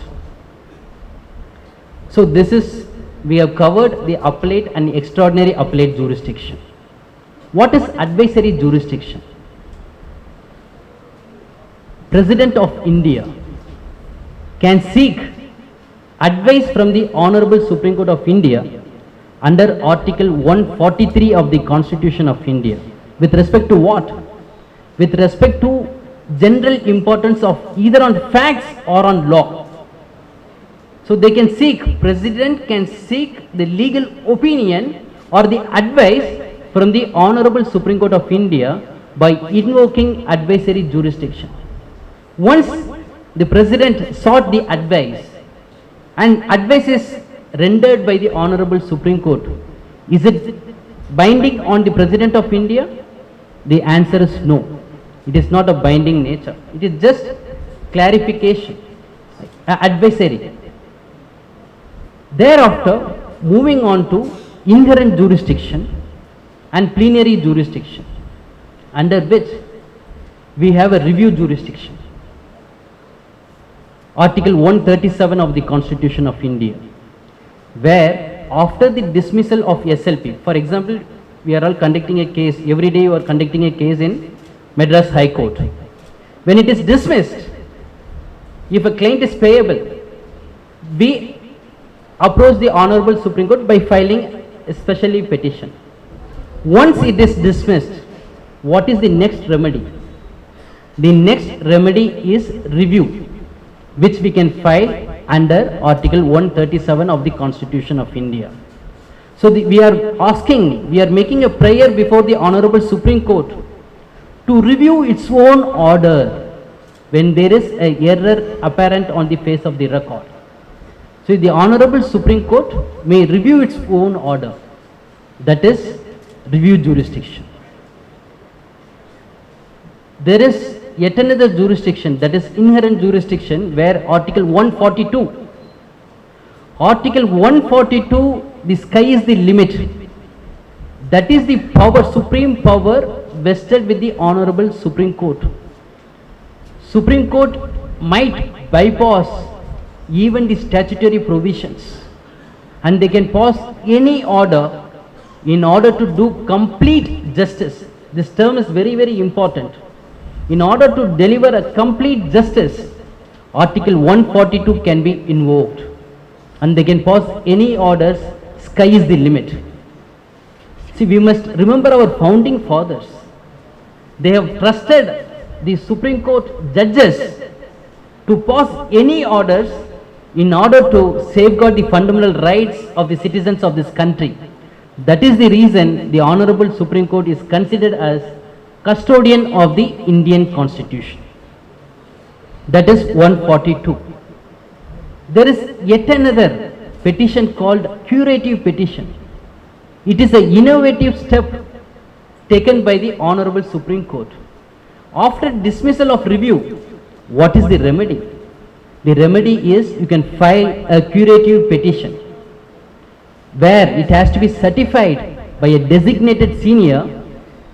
So this is, we have covered the appellate and extraordinary appellate jurisdiction. What is advisory jurisdiction? President of India can seek advice from the Honorable Supreme Court of India under Article 143 of the Constitution of India. With respect to what? With respect to general importance of either on facts or on law. So they can seek, President can seek the legal opinion or the advice from the Honorable Supreme Court of India by invoking advisory jurisdiction. Once the President sought the advice and advice is rendered by the Honorable Supreme Court, is it binding on the President of India? The answer is no. It is not a binding nature. It is just clarification, advisory. Thereafter, moving on to inherent jurisdiction and plenary jurisdiction, under which we have a review jurisdiction. Article 137 of the Constitution of India, where after the dismissal of SLP, for example, we are all conducting a case, every day you are conducting a case in Madras High Court. When it is dismissed, if a claim is payable, we approach the Honorable Supreme Court by filing a special leave petition. Once it is dismissed, what is the next remedy? The next remedy is review, which we can file under Article 137 of the Constitution of India. So we are making a prayer before the Honorable Supreme Court to review its own order when there is an error apparent on the face of the record. So the Honorable Supreme Court may review its own order, that is review jurisdiction. There is yet another jurisdiction, that is inherent jurisdiction, where Article 142. Article 142, the sky is the limit. That is the power, supreme power vested with the Honorable Supreme Court. Supreme Court might bypass even the statutory provisions and they can pass any order in order to do complete justice. This term is very, very important. In order to deliver a complete justice, Article 142 can be invoked and they can pass any orders. Sky is the limit. See, we must remember our founding fathers. They have trusted the Supreme Court judges to pass any orders in order to safeguard the fundamental rights of the citizens of this country. That is the reason the Honorable Supreme Court is considered as custodian of the Indian Constitution. That is 142. There is yet another petition called curative petition. It is an innovative step taken by the Honorable Supreme Court. After dismissal of review, what is the remedy? The remedy is you can file a curative petition where it has to be certified by a designated senior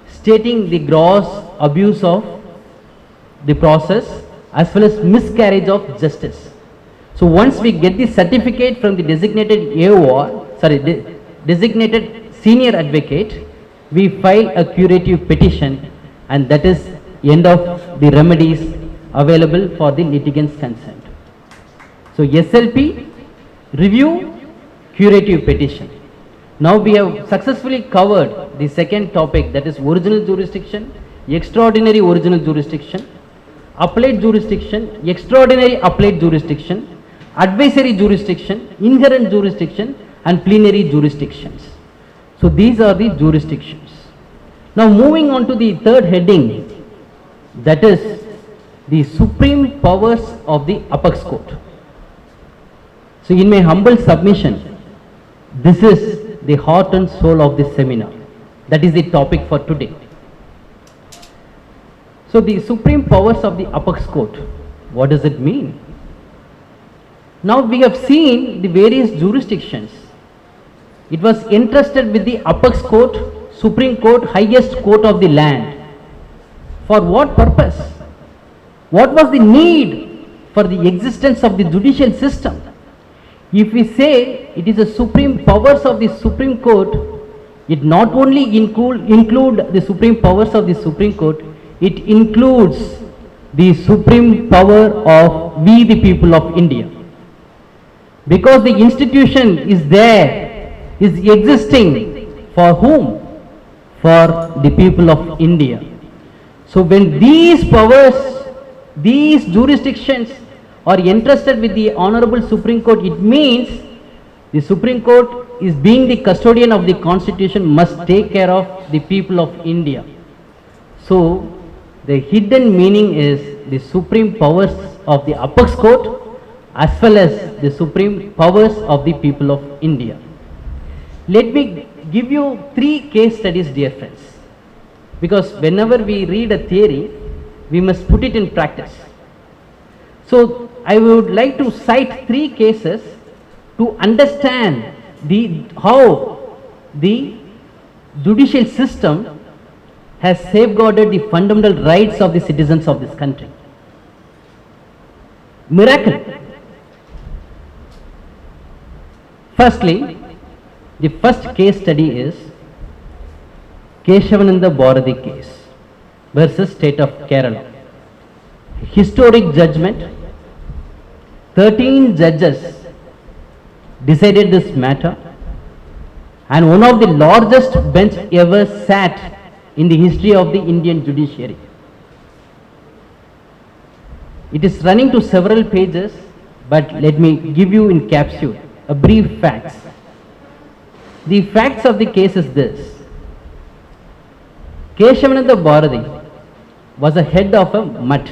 stating the gross abuse of the process as well as miscarriage of justice. So once we get the certificate from the designated designated senior advocate, we file a curative petition, and that is end of the remedies available for the litigants concerned. So SLP, review, curative petition. Now we have successfully covered the second topic, that is original jurisdiction, extraordinary original jurisdiction, appellate jurisdiction, extraordinary appellate jurisdiction, advisory jurisdiction, inherent jurisdiction, and plenary jurisdictions. So these are the jurisdictions. Now moving on to the third heading, that is the supreme powers of the apex court. So in my humble submission, this is the heart and soul of this seminar. That is the topic for today. So the supreme powers of the apex court, what does it mean? Now we have seen the various jurisdictions. It was entrusted with the apex court, supreme court, highest court of the land. For what purpose? What was the need for the existence of the judicial system? If we say it is the supreme powers of the Supreme Court, it not only include the supreme powers of the Supreme Court, it includes the supreme power of we the people of India. Because the institution is there, is existing for whom? For the people of India. So when these powers, these jurisdictions are entrusted with the Honorable Supreme Court, it means the Supreme Court is being the custodian of the Constitution, must take care of the people of India. So the hidden meaning is the supreme powers of the apex court as well as the supreme powers of the people of India. Let me give you 3 case studies, dear friends, because whenever we read a theory, we must put it in practice. So I would like to cite 3 cases to understand how the judicial system has safeguarded the fundamental rights of the citizens of this country. Miracle. Firstly, the first case study is Kesavananda Bharathi case versus State of Kerala. Historic judgment. 13 judges decided this matter, and one of the largest bench ever sat in the history of the Indian judiciary. It is running to several pages, but let me give you in capsule a brief facts. The facts of the case is this. Kesavananda Bharathi was a head of a mutt,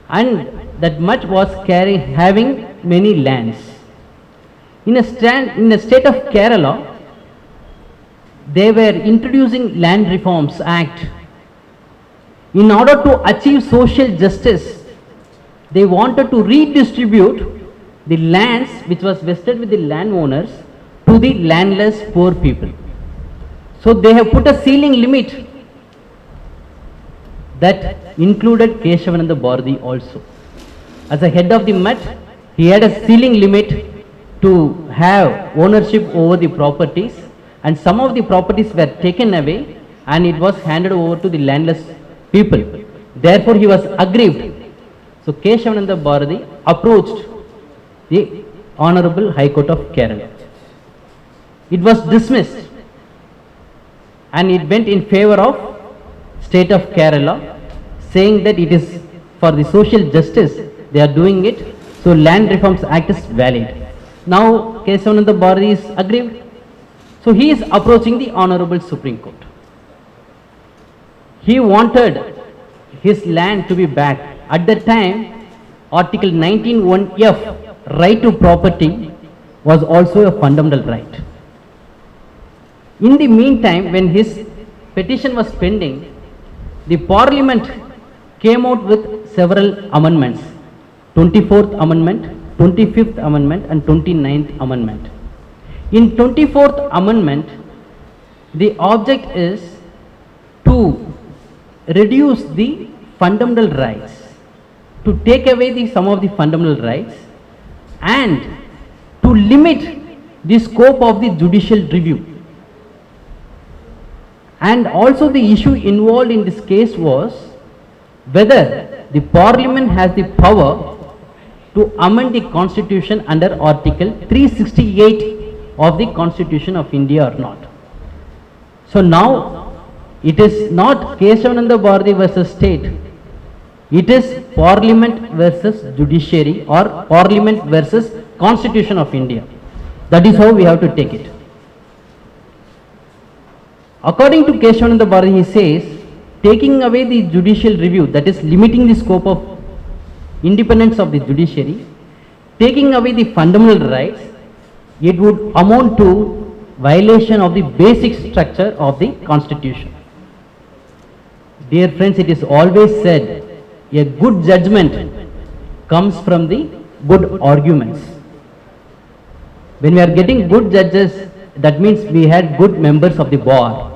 and that mutt was having many lands. In the state of Kerala, they were introducing Land Reforms Act. In order to achieve social justice, they wanted to redistribute the lands which was vested with the landowners to the landless poor people. So they have put a ceiling limit that included Kesavananda Bharathi also. As a head of the mutt, he had a ceiling limit to have ownership over the properties, and some of the properties were taken away and it was handed over to the landless people. Therefore he was aggrieved. So Kesavananda Bharathi approached the Honorable High Court of Kerala. It was dismissed and it went in favor of State of Kerala, saying that it is for the social justice they are doing it, So Land Reforms Act is valid. Now Kesavananda Bharathi is aggrieved. So he is approaching the Honorable Supreme Court. He wanted his land to be back. At that time, Article 19(1)(f), right to property, was also a fundamental right. In the meantime, when his petition was pending, the Parliament came out with several amendments: 24th Amendment, 25th Amendment and 29th Amendment. In 24th Amendment, the object is to reduce the fundamental rights, to take away some of the fundamental rights, and to limit the scope of the judicial review. And also the issue involved in this case was whether the Parliament has the power to amend the Constitution under Article 368 of the Constitution of India or not. So now it is not Kesavananda Bharathi versus state, it is Parliament versus judiciary or Parliament versus Constitution of India. That is how we have to take it. According to Kesavananda Bharathi, he says, taking away the judicial review, that is limiting the scope of independence of the judiciary, taking away the fundamental rights, it would amount to violation of the basic structure of the Constitution. Dear friends, it is always said, a good judgment comes from the good arguments. When we are getting good judges, that means we had good members of the bar.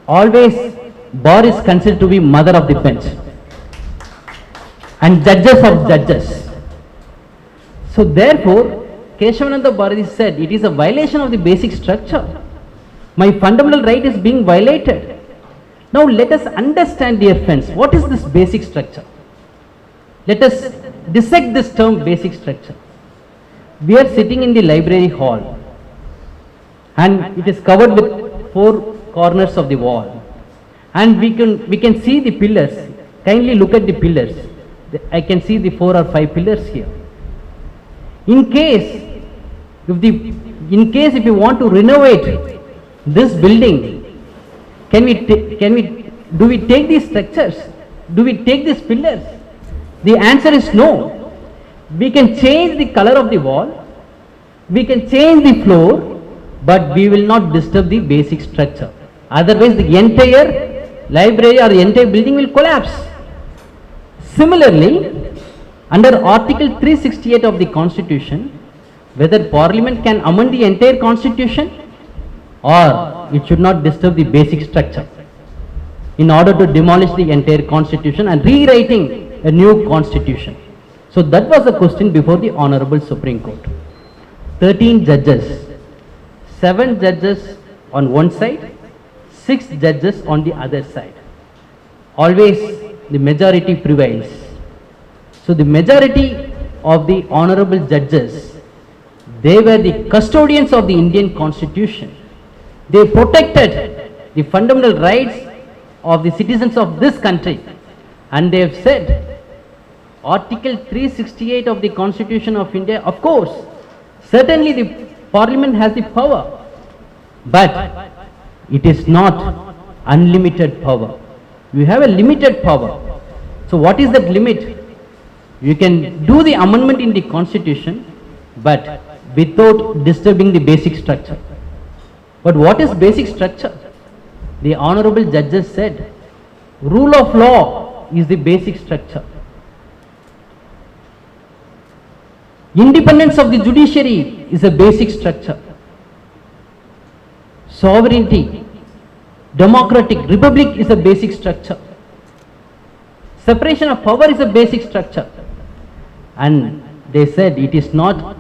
Always, bar is considered to be mother of the bench and judges of judges. So therefore, Kesavananda Bharathi said, it is a violation of the basic structure. My fundamental right is being violated. Now let us understand, dear friends, what is this basic structure? Let us dissect this term basic structure. We are sitting in the library hall and it is covered with 4 corners of the wall, and we can see the pillars. Kindly look at the pillars. I can see the 4 or 5 pillars here. In case if you want to renovate this building, do we take these structures? Do we take these pillars? The answer is no. We can change the color of the wall, we can change the floor, but we will not disturb the basic structure. Otherwise, the entire library or the entire building will collapse. Similarly, under Article 368 of the Constitution, whether Parliament can amend the entire Constitution or it should not disturb the basic structure in order to demolish the entire Constitution and rewriting a new Constitution. So that was the question before the Honorable Supreme Court. 13 judges, 7 judges on one side, 6 judges on the other side. Always the majority prevails. So the majority of the honorable judges, they were the custodians of the Indian Constitution. They protected the fundamental rights of the citizens of this country, and they have said Article 368 of the Constitution of India, of course, certainly the Parliament has the power, but it is not unlimited power. You have a limited power. So what is that limit? You can do the amendment in the Constitution, but without disturbing the basic structure. But what is basic structure? The honorable judges said, rule of law is the basic structure. Independence of the judiciary is a basic structure. Sovereignty, democratic republic is a basic structure. Separation of power is a basic structure. And they said it is not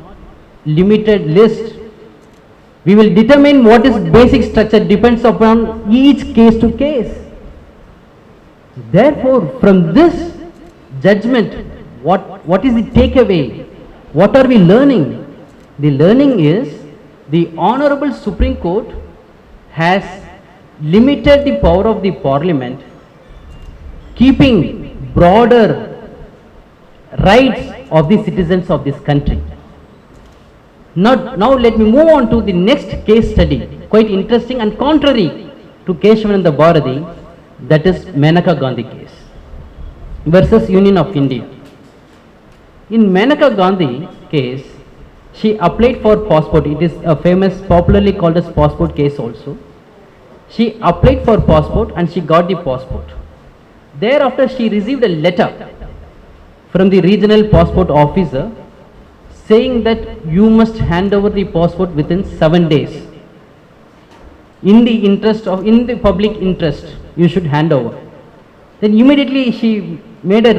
limited list. We will determine what is basic structure depends upon each case to case. Therefore, from this judgment, what is the takeaway? What are we learning? The learning is the Honorable Supreme Court has limited the power of the Parliament, keeping broader rights of the citizens of this country. Now let me move on to the next case study, quite interesting and contrary to Kesavananda Bharathi, that is Maneka Gandhi case versus Union of India. In Maneka Gandhi case, she applied for passport. It is a famous, popularly called as passport case also. She applied for passport and she got the passport. Thereafter, she received a letter from the regional passport officer saying that you must hand over the passport within 7 days. In the public interest, you should hand over. Then immediately she made a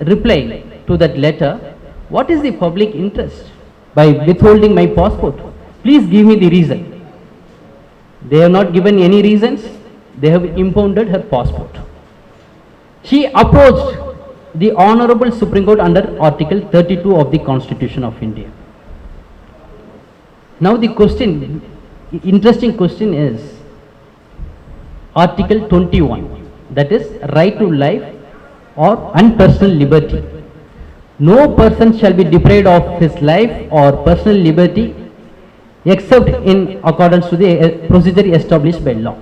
reply to that letter. What is the public interest by withholding my passport? Please give me the reason. They have not given any reasons. They have impounded her passport. She approached the Honorable Supreme Court under Article 32 of the Constitution of India. Now the question, interesting question is Article 21, that is right to life and personal liberty. No person shall be deprived of his life or personal liberty except in accordance to the procedure established by law.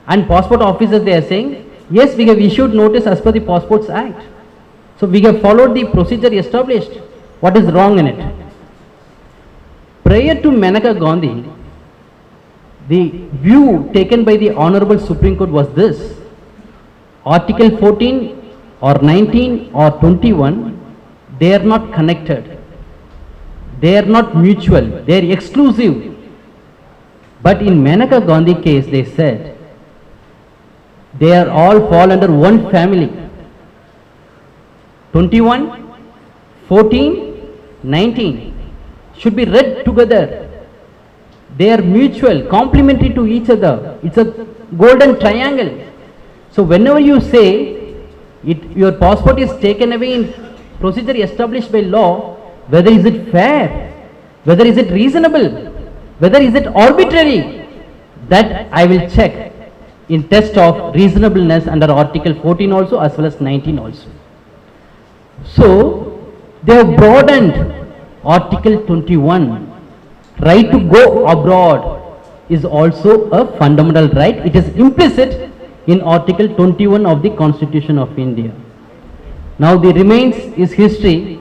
And passport officers, they are saying, yes, we have issued notice as per the Passports Act. So we have followed the procedure established. What is wrong in it? Prior to Maneka Gandhi, the view taken by the Honorable Supreme Court was this: Article 14 or 19 or 21, they are not connected. They are not mutual. They are exclusive. But in Maneka Gandhi case, they said they are all fall under one family. 21, 14, 19 should be read together. They are mutual, complementary to each other. It's a golden triangle. So whenever you say your passport is taken away in procedure established by law, whether is it fair, whether is it reasonable, whether is it arbitrary, that I will check in test of reasonableness under Article 14 also as well as 19 also. So they have broadened Article 21. Right to go abroad is also a fundamental right. It is implicit in Article 21 of the Constitution of India. Now the remains is history.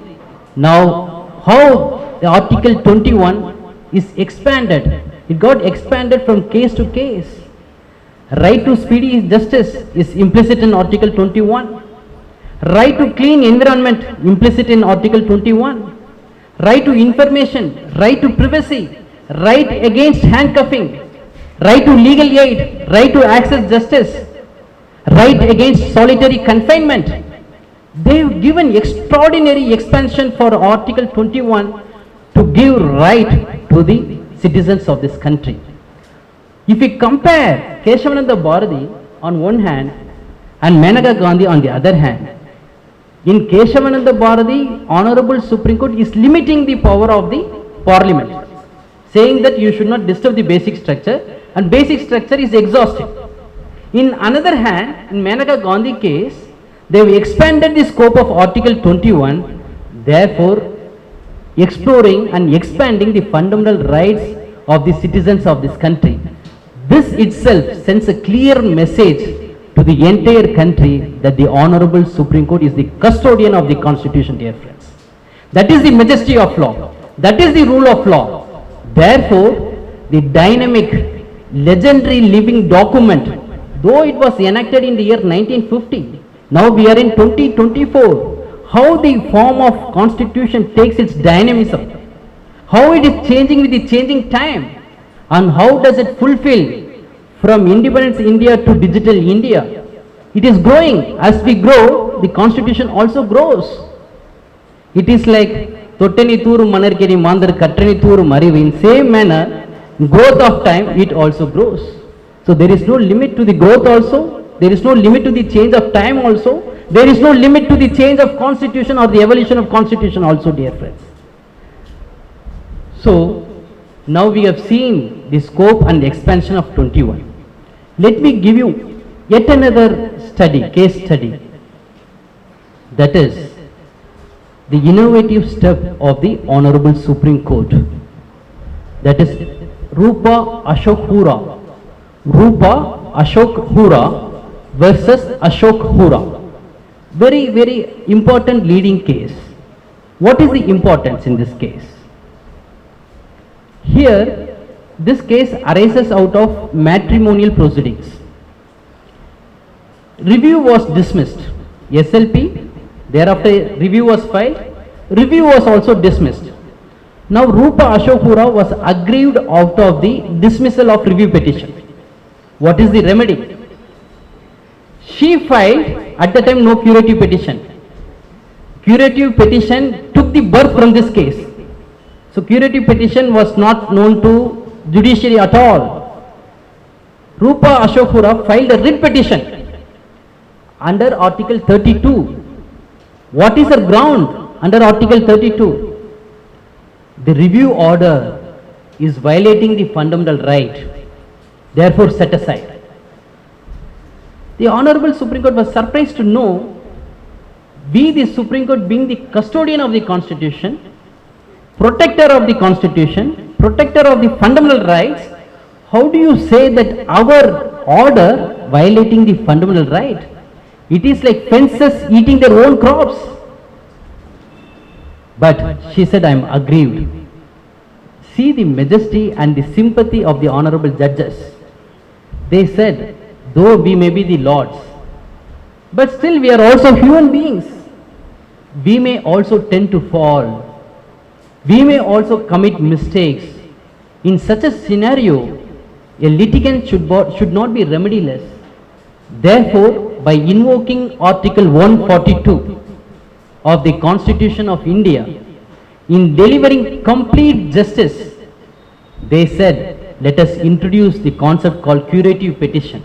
Now how the Article 21 is expanded. It got expanded from case to case. Right to speedy justice is implicit in Article 21. Right to clean environment implicit in Article 21. Right to information, right to privacy, right against handcuffing, right to legal aid, right to access justice, right against solitary confinement. They have given extraordinary expansion for Article 21 to give right to the citizens of this country. If we compare Kesavananda Bharathi on one hand and Maneka Gandhi on the other hand, in Kesavananda Bharathi, Honorable Supreme Court is limiting the power of the Parliament, saying that you should not disturb the basic structure, and basic structure is exhaustive. In another hand, in Maneka Gandhi case, they have expanded the scope of Article 21, therefore exploring and expanding the fundamental rights of the citizens of this country. This itself sends a clear message to the entire country that the Honorable Supreme Court is the custodian of the Constitution, dear friends. That is the majesty of law. That is the rule of law. Therefore, the dynamic, legendary living document, though it was enacted in the year 1950, now we are in 2024. How the form of Constitution takes its dynamism, how it is changing with the changing time, and how does it fulfill from independence India to digital India. It is growing. As we grow, the Constitution also grows. It is like Tottani Thooru Manarkeni Mandar Kattani Thooru Marivu. In same manner, growth of time, it also grows. So there is no limit to the growth also. There is no limit to the change of time also. There is no limit to the change of Constitution or the evolution of Constitution also, dear friends. So now we have seen the scope and the expansion of 21. Let me give you yet another study, case study. That is the innovative step of the Honorable Supreme Court. That is Rupa Ashok Hurra. Rupa Ashok Hurra versus Ashok Hurra. Very, very important leading case. What is the importance in this case? Here, this case arises out of matrimonial proceedings. Review was dismissed. SLP, thereafter review was filed. Review was also dismissed. Now Rupa Ashok Hurra was aggrieved out of the dismissal of review petition. What is the remedy? She filed, at the time no curative petition. Curative petition took the birth from this case. So curative petition was not known to judiciary at all. Rupa Ashok Hurra filed a writ petition under Article 32. What is her ground under Article 32? The review order is violating the fundamental right, therefore set aside. The Honorable Supreme Court was surprised to know, we the Supreme Court being the custodian of the Constitution, protector of the Constitution, protector of the fundamental rights, how do you say that our order violating the fundamental right? It is like fences eating their own crops. But she said, I am aggrieved. See the majesty and the sympathy of the honorable judges. They said, though we may be the lords, but still we are also human beings. We may also tend to fall. We may also commit mistakes. In such a scenario, a litigant should not be remediless. Therefore, by invoking Article 142 of the Constitution of India, in delivering complete justice, they said, let us introduce the concept called curative petition.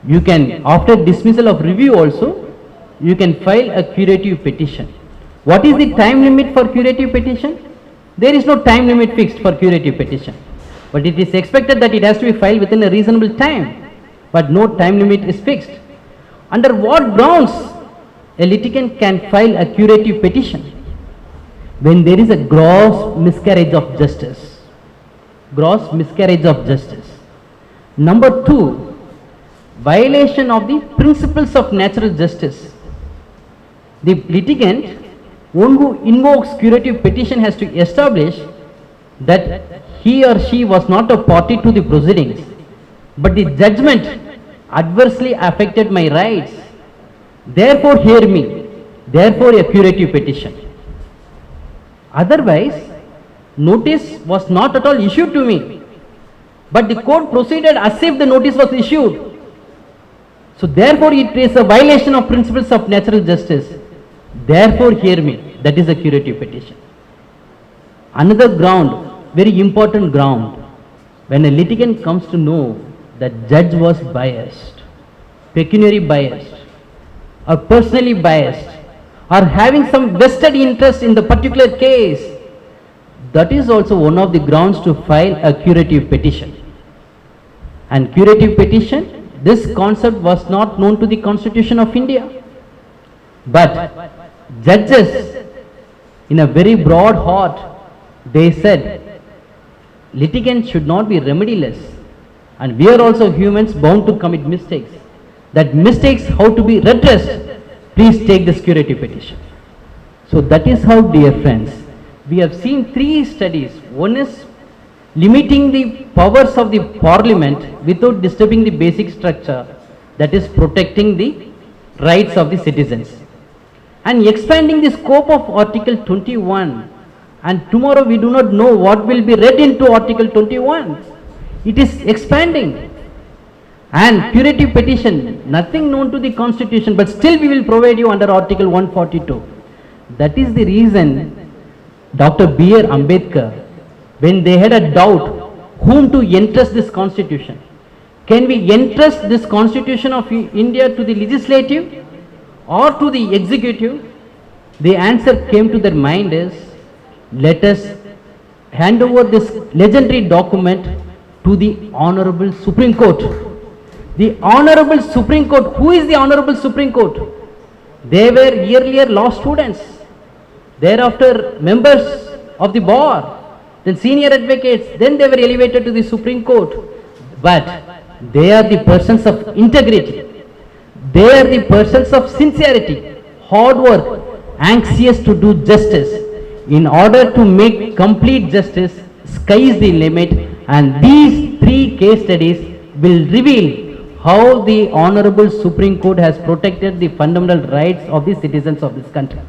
You can, after dismissal of review also, you can file a curative petition. What is the time limit for curative petition? There is no time limit fixed for curative petition. But it is expected that it has to be filed within a reasonable time. But no time limit is fixed. Under what grounds a litigant can file a curative petition? When there is a gross miscarriage of justice. Gross miscarriage of justice. Number two, violation of the principles of natural justice. The litigant, one who invokes curative petition, has to establish that he or she was not a party to the proceedings, but the judgment adversely affected my rights. Therefore, hear me. Therefore, a curative petition. Otherwise, notice was not at all issued to me, but the court proceeded as if the notice was issued. So, therefore, it is a violation of principles of natural justice. Therefore, hear me. That is a curative petition. Another ground, very important ground, when a litigant comes to know that judge was biased, pecuniary biased, or personally biased, or having some vested interest in the particular case, that is also one of the grounds to file a curative petition. And curative petition, this concept was not known to the Constitution of India. But judges, in a very broad heart, they said, litigants should not be remediless, and we are also humans bound to commit mistakes. That mistakes how to be redressed, please take this curative petition. So that is how, dear friends, we have seen three studies. One is limiting the powers of the parliament without disturbing the basic structure, that is protecting the rights of the citizens, and expanding the scope of Article 21. And tomorrow we do not know what will be read into Article 21. It is expanding. And curative petition, nothing known to the Constitution, but still we will provide you under Article 142. That is the reason Dr. B.R. Ambedkar, when they had a doubt whom to entrust this Constitution, can we entrust this Constitution of India to the legislative or to the executive? The answer came to their mind is, let us hand over this legendary document to the Honorable Supreme Court. The Honorable Supreme Court. Who is the Honorable Supreme Court? They were earlier law students, thereafter members of the bar, then senior advocates, then they were elevated to the Supreme Court. But they are the persons of integrity. They are the persons of sincerity, hard work, anxious to do justice. In order to make complete justice, sky is the limit, and these three case studies will reveal how the Honorable Supreme Court has protected the fundamental rights of the citizens of this country.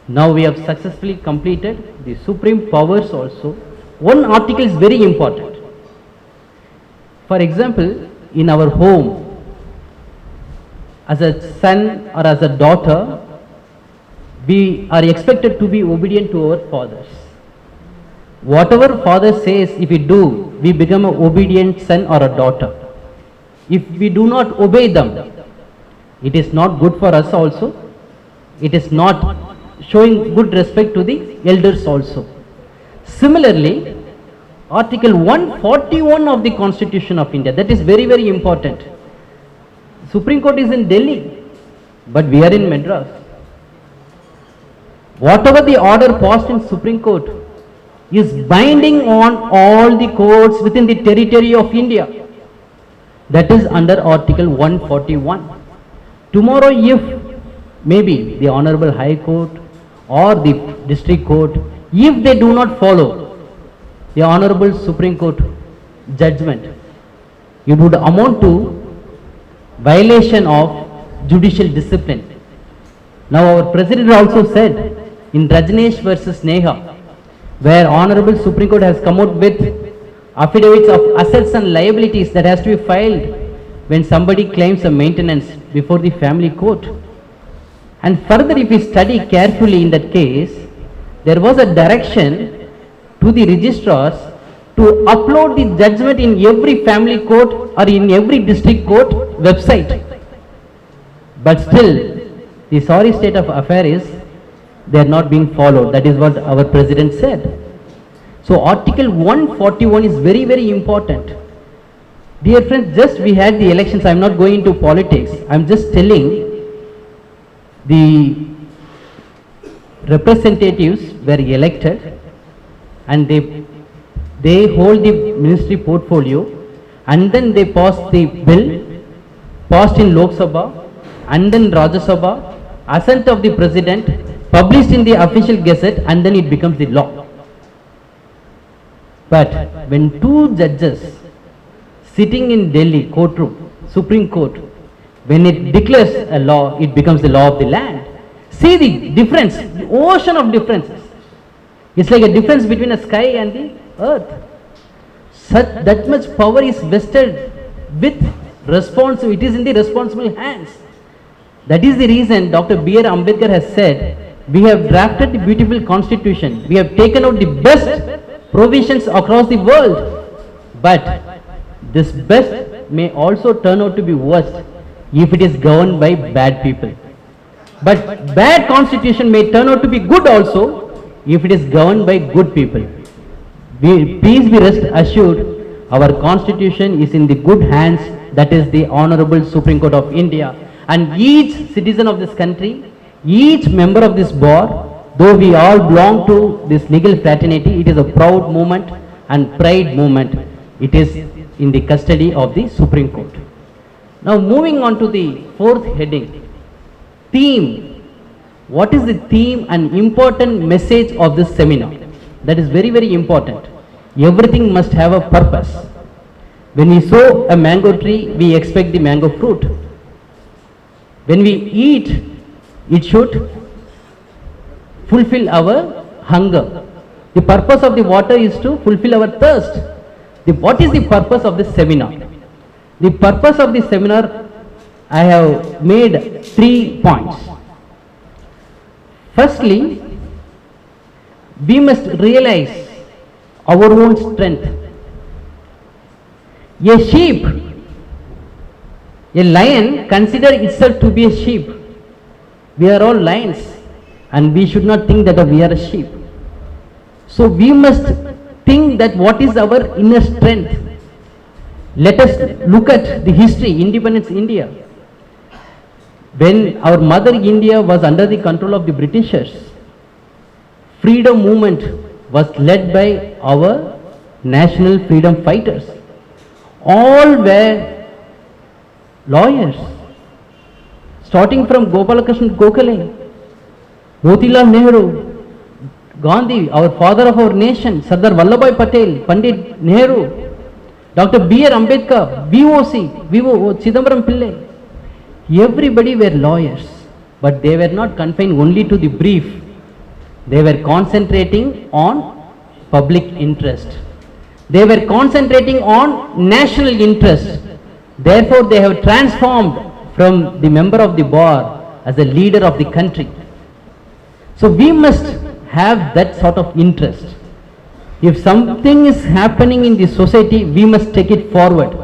Now we have successfully completed the supreme powers also. One article is very important. For example, in our home, as a son or as a daughter, we are expected to be obedient to our fathers. Whatever father says, if we do, we become an obedient son or a daughter. If we do not obey them, it is not good for us also. It is not showing good respect to the elders also. Similarly, Article 141 of the Constitution of India, that is very, very important. Supreme Court is in Delhi, but we are in Madras. Whatever the order passed in Supreme Court is binding on all the courts within the territory of India. That is under Article 141. Tomorrow, if maybe the Honorable High Court or the District Court, if they do not follow the Honorable Supreme Court judgment, it would amount to violation of judicial discipline. Now our President also said in Rajneesh versus Neha, where Honorable Supreme Court has come out with affidavits of assets and liabilities that has to be filed when somebody claims a maintenance before the family court. And further, if we study carefully in that case, there was a direction to the registrars to upload the judgment in every family court or in every district court website. But still, the sorry state of affair is they are not being followed. That is what our President said. So Article 141 is very, very important. Dear friends, just we had the elections. I am not going into politics. I am just telling the representatives were elected and they hold the ministry portfolio, and then they pass the bill, passed in Lok Sabha and then Rajya Sabha, assent of the President, published in the official gazette, and then it becomes the law. But when two judges sitting in Delhi courtroom, Supreme Court, when it declares a law, it becomes the law of the land. See the difference, the ocean of differences. It's like a difference between a sky and the earth. That much power is vested with responsibility. It is in the responsible hands. That is the reason Dr. B.R. Ambedkar has said, we have drafted the beautiful constitution. We have taken out the best provisions across the world. But this best may also turn out to be worst if it is governed by bad people. But bad constitution may turn out to be good also if it is governed by good people. Please be rest assured, our constitution is in the good hands, that is the Honorable Supreme Court of India. And each citizen of this country, each member of this bar, though we all belong to this legal fraternity, it is a proud moment and pride moment. It is in the custody of the Supreme Court. Now moving on to the fourth heading, theme. What is the theme and important message of this seminar? That is very, very important. Everything must have a purpose. When we sow a mango tree, we expect the mango fruit. When we eat, it should fulfill our hunger. The purpose of the water is to fulfill our thirst. What is the purpose of this seminar? The purpose of this seminar, I have made 3 points. Firstly, we must realize our own strength. A sheep, a lion consider itself to be a sheep. We are all lions and we should not think that we are a sheep. So we must think that what is our inner strength. Let us look at the history, independence India. When our mother India was under the control of the Britishers, freedom movement was led by our national freedom fighters. All were lawyers, starting from Gopalakrishnan Gokhale, Motilal Nehru, Gandhi, our father of our nation, Sardar Vallabhbhai Patel, Pandit Nehru, Dr. B.R. Ambedkar, VOC, Chidambaram Pillai. Everybody were lawyers, but they were not confined only to the brief. They were concentrating on public interest. They were concentrating on national interest. Therefore, they have transformed from the member of the bar as a leader of the country. So we must have that sort of interest. If something is happening in the society, we must take it forward.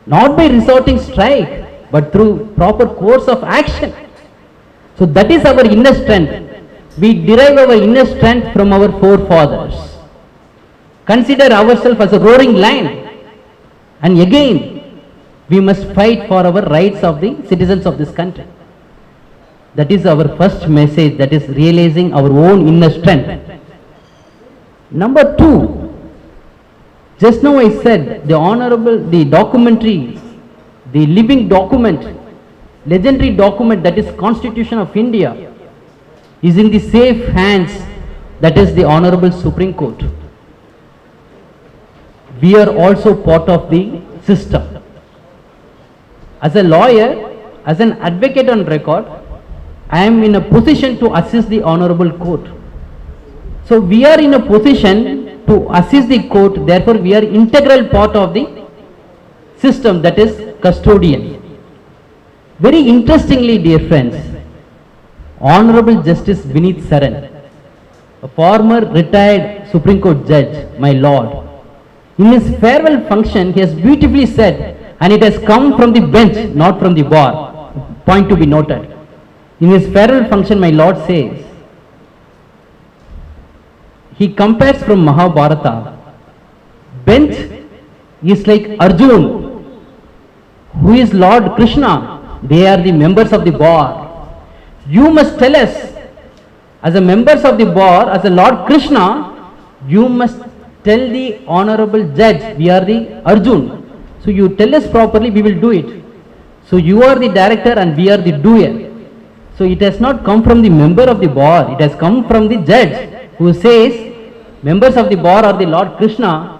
Not by resorting strike, but through proper course of action. So that is our inner strength. We derive our inner strength from our forefathers. Consider ourselves as a roaring lion. And again, we must fight for our rights of the citizens of this country. That is our first message, that is realizing our own inner strength. Number 2, just now I said the documentary, the living document, legendary document, that is Constitution of India, is in the safe hands, that is the Honorable Supreme Court. We are also part of the system. As a lawyer, as an advocate on record, I am in a position to assist the Honorable Court. So we are in a position to assist the court, therefore we are integral part of the system, that is custodian. Very interestingly, dear friends, Honorable Justice Vinith Saran, a former retired Supreme Court judge, my lord, in his farewell function he has beautifully said, and it has come from the bench, not from the bar, point to be noted. In his farewell function, my lord says, he compares from Mahabharata, bench is like Arjun, who is Lord Krishna. They are the members of the bar. You must tell us, as a members of the bar, as a Lord Krishna, you must tell the honorable judge, we are the Arjun. So you tell us properly, we will do it. So you are the director and we are the doer. So it has not come from the member of the bar, it has come from the judge, who says, members of the bar are the Lord Krishna.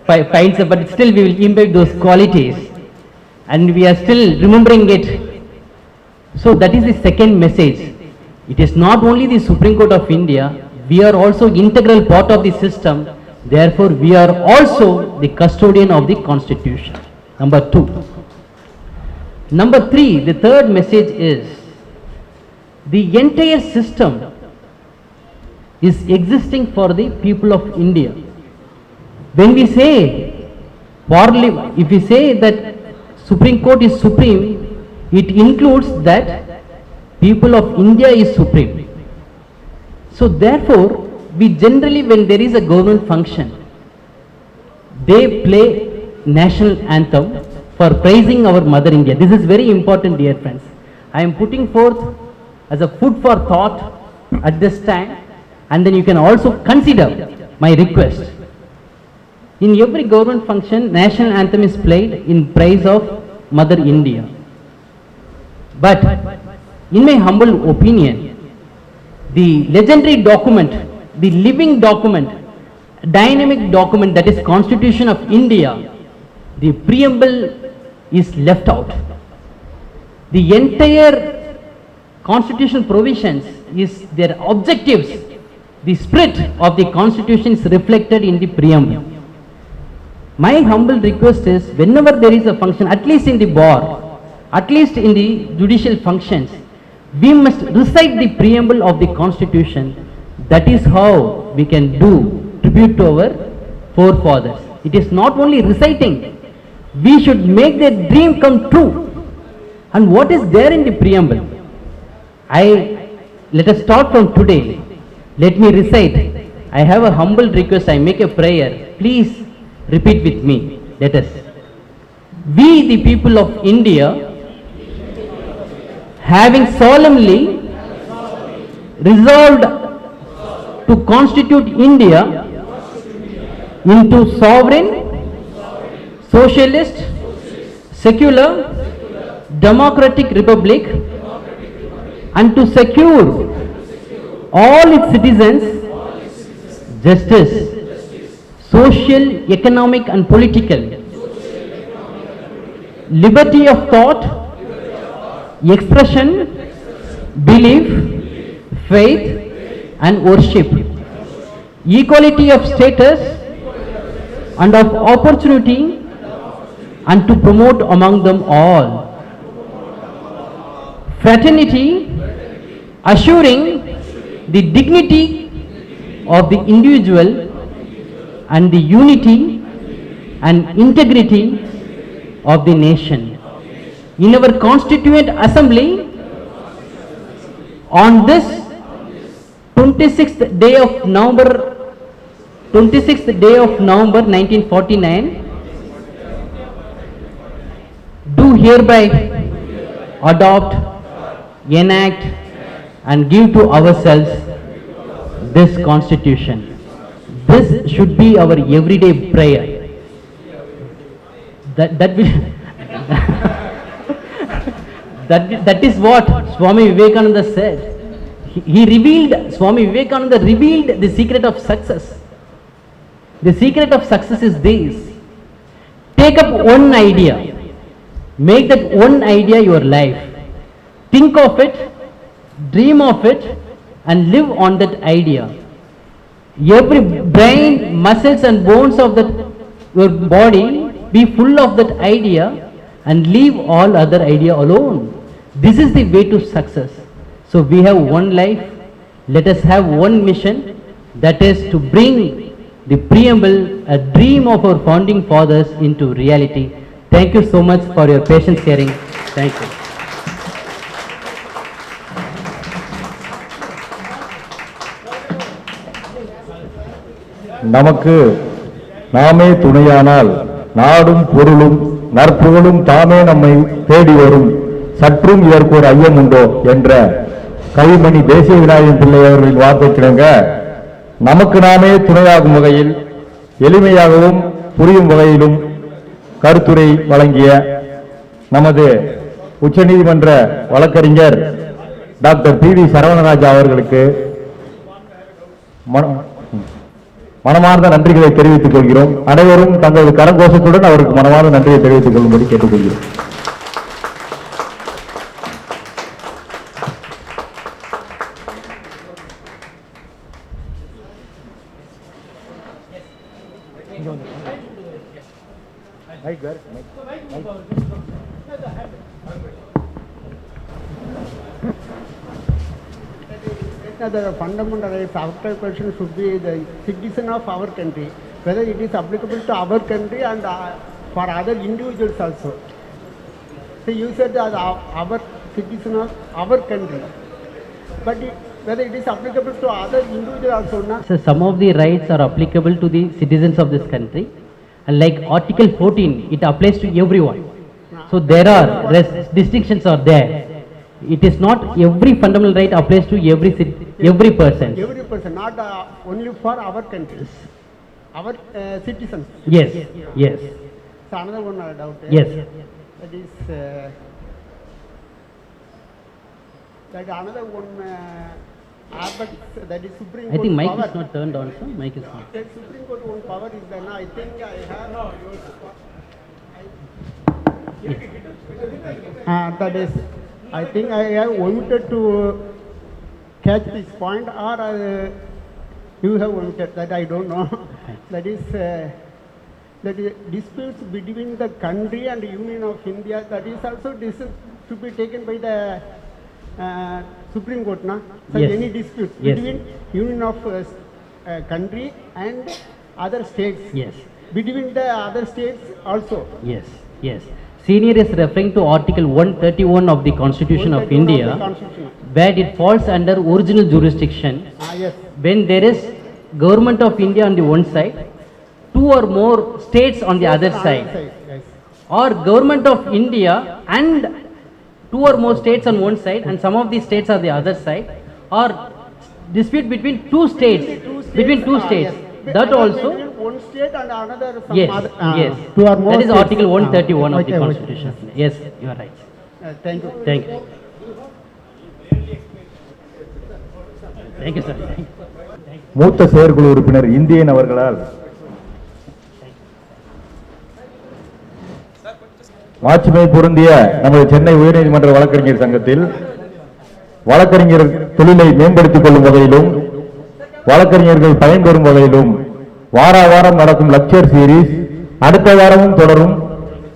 Fine, sir, but still we will imbibe those qualities and we are still remembering it. So that is the second message. It is not only the Supreme Court of India, we are also integral part of the system, therefore we are also the custodian of the Constitution. Number 2. Number 3, the third message is, the entire system is existing for the people of India. When we say, if we say that Supreme Court is supreme, it includes that people of India is supreme. So therefore, we generally, when there is a government function, they play national anthem for praising our mother India. This is very important, dear friends. I am putting forth as a food for thought at this time, and then you can also consider my request. In every government function, national anthem is played in praise of Mother India. But in my humble opinion, the legendary document, the living document, dynamic document, that is Constitution of India, the preamble is left out. The entire constitutional provisions is their objectives. The spirit of the Constitution is reflected in the preamble. My humble request is, whenever there is a function, at least in the bar, at least in the judicial functions, we must recite the preamble of the Constitution. That is how we can do tribute to our forefathers. It is not only reciting, we should make their dream come true. And what is there in the preamble? Let us start from today. Let me recite. I have a humble request, I make a prayer. Please repeat with me. Let us. We, the people of India, having solemnly resolved to constitute India into sovereign, socialist, secular, democratic republic, and to secure all its citizens justice, social, economic and political, liberty of thought, expression, belief, faith and worship, equality of status and of opportunity, and to promote among them all fraternity, assuring the dignity of the individual and the unity and integrity of the nation. In our Constituent Assembly, on this 26th day of November 1949, do hereby adopt, enact and give to ourselves this Constitution. This should be our everyday prayer. That is what Swami Vivekananda said. Swami Vivekananda revealed the secret of success. The secret of success is this: take up one idea, make that one idea your life, think of it, dream of it and live on that idea. Every brain, muscles and bones of your body be full of that idea and leave all other idea alone. This is the way to success. So we have one life, let us have one mission, that is to bring the preamble, a dream of our founding fathers, into reality. Thank you so much for your patience hearing. Thank you. நமக்கு நாமே துணையானால் நாடும் பொருளும் நற்புகழும் தாமே நம்மை தேடி வரும், சற்றும் இதற்கு ஒரு ஐயம் உண்டோ என்ற கைமணி தேசிய விநாயகன் பிள்ளை அவர்களின் வார்த்தை கிடங்க, நமக்கு நாமே துணையாகும் வகையில் எளிமையாகவும் புரியும் வகையிலும் கருத்துரை வழங்கிய நமது உச்சநீதிமன்ற வழக்கறிஞர் டாக்டர் P.V. சரவணராஜா அவர்களுக்கு மனமார்ந்த நன்றிகளை தெரிவித்துக் கொள்கிறோம். அனைவரும் தங்களது கரகோஷத்துடன் அவருக்கு மனமார்ந்த நன்றியை தெரிவித்துக் கொள்ளும்படி கேட்டுக்கொள்கிறோம். The fundamental rights after question should be the citizen of our country, whether it is applicable to our country and for other individuals also. So you said that our citizen of our country, but whether it is applicable to other individuals also. Na? So some of the rights are applicable to the citizens of this country, and like Article 14, it applies to everyone. So there are distinctions are there. It is not every fundamental right applies to every person. Every person, not only for our country, our citizens. Yes, yes. So another one doubt. Yes. That is that another one that is Supreme Court. I think mic power. is not turned on, sir. Mic is not. That Supreme Court one power is there. Now I think I have. That is. I think I have omitted to catch this point, or you have omitted that, I don't know. That is disputes between the country and the Union of India, that is also should be taken by the Supreme Court, na? So yes. Any disputes yes. between Union of country and other states. Yes. Between the other states also. Yes, yes. Senior is referring to Article 131 of the Constitution of India, where it falls under original jurisdiction. Yes. When there is Government of India on the one side, two or more states on the other side. Yes. or government of India and two or more states on one side and some of these states are the other side, or dispute between two states, Yes. that also, One state and another some yes, other, yes, two or more that is states. Article 131 of the Okay, okay. Constitution. Yes, you are right. Thank you. Thank you. Thank you, sir. மூத்த செயற்குழு உறுப்பினர் Indian அவர்களால் மாட்சிமை பொருந்திய நமது சென்னை உயர்நீதிமன்ற வழக்கறிஞர் சங்கத்தில் வழக்கறிஞர் தொழிலை மேம்படுத்திக் கொள்ளும் வகையிலும் வழக்கறிஞர்கள் பயன்பெறும் வகையிலும் வாரம் நடக்கும் லெக்சர் சீரிஸ் அடுத்த வாரமும் தொடரும்.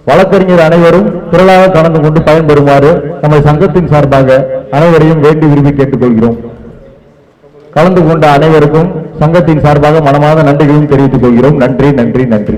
வழக்கறிஞர் அனைவரும் திரளாக கலந்து கொண்டு பயன்பெறுமாறு நமது சங்கத்தின் சார்பாக அனைவரையும் வேண்டி விரும்பி கேட்டுக்கொள்கிறோம். கலந்து கொண்ட அனைவருக்கும் சங்கத்தின் சார்பாக மனமார்ந்த நன்றிகளையும் தெரிவித்துக் கொள்கிறோம். நன்றி.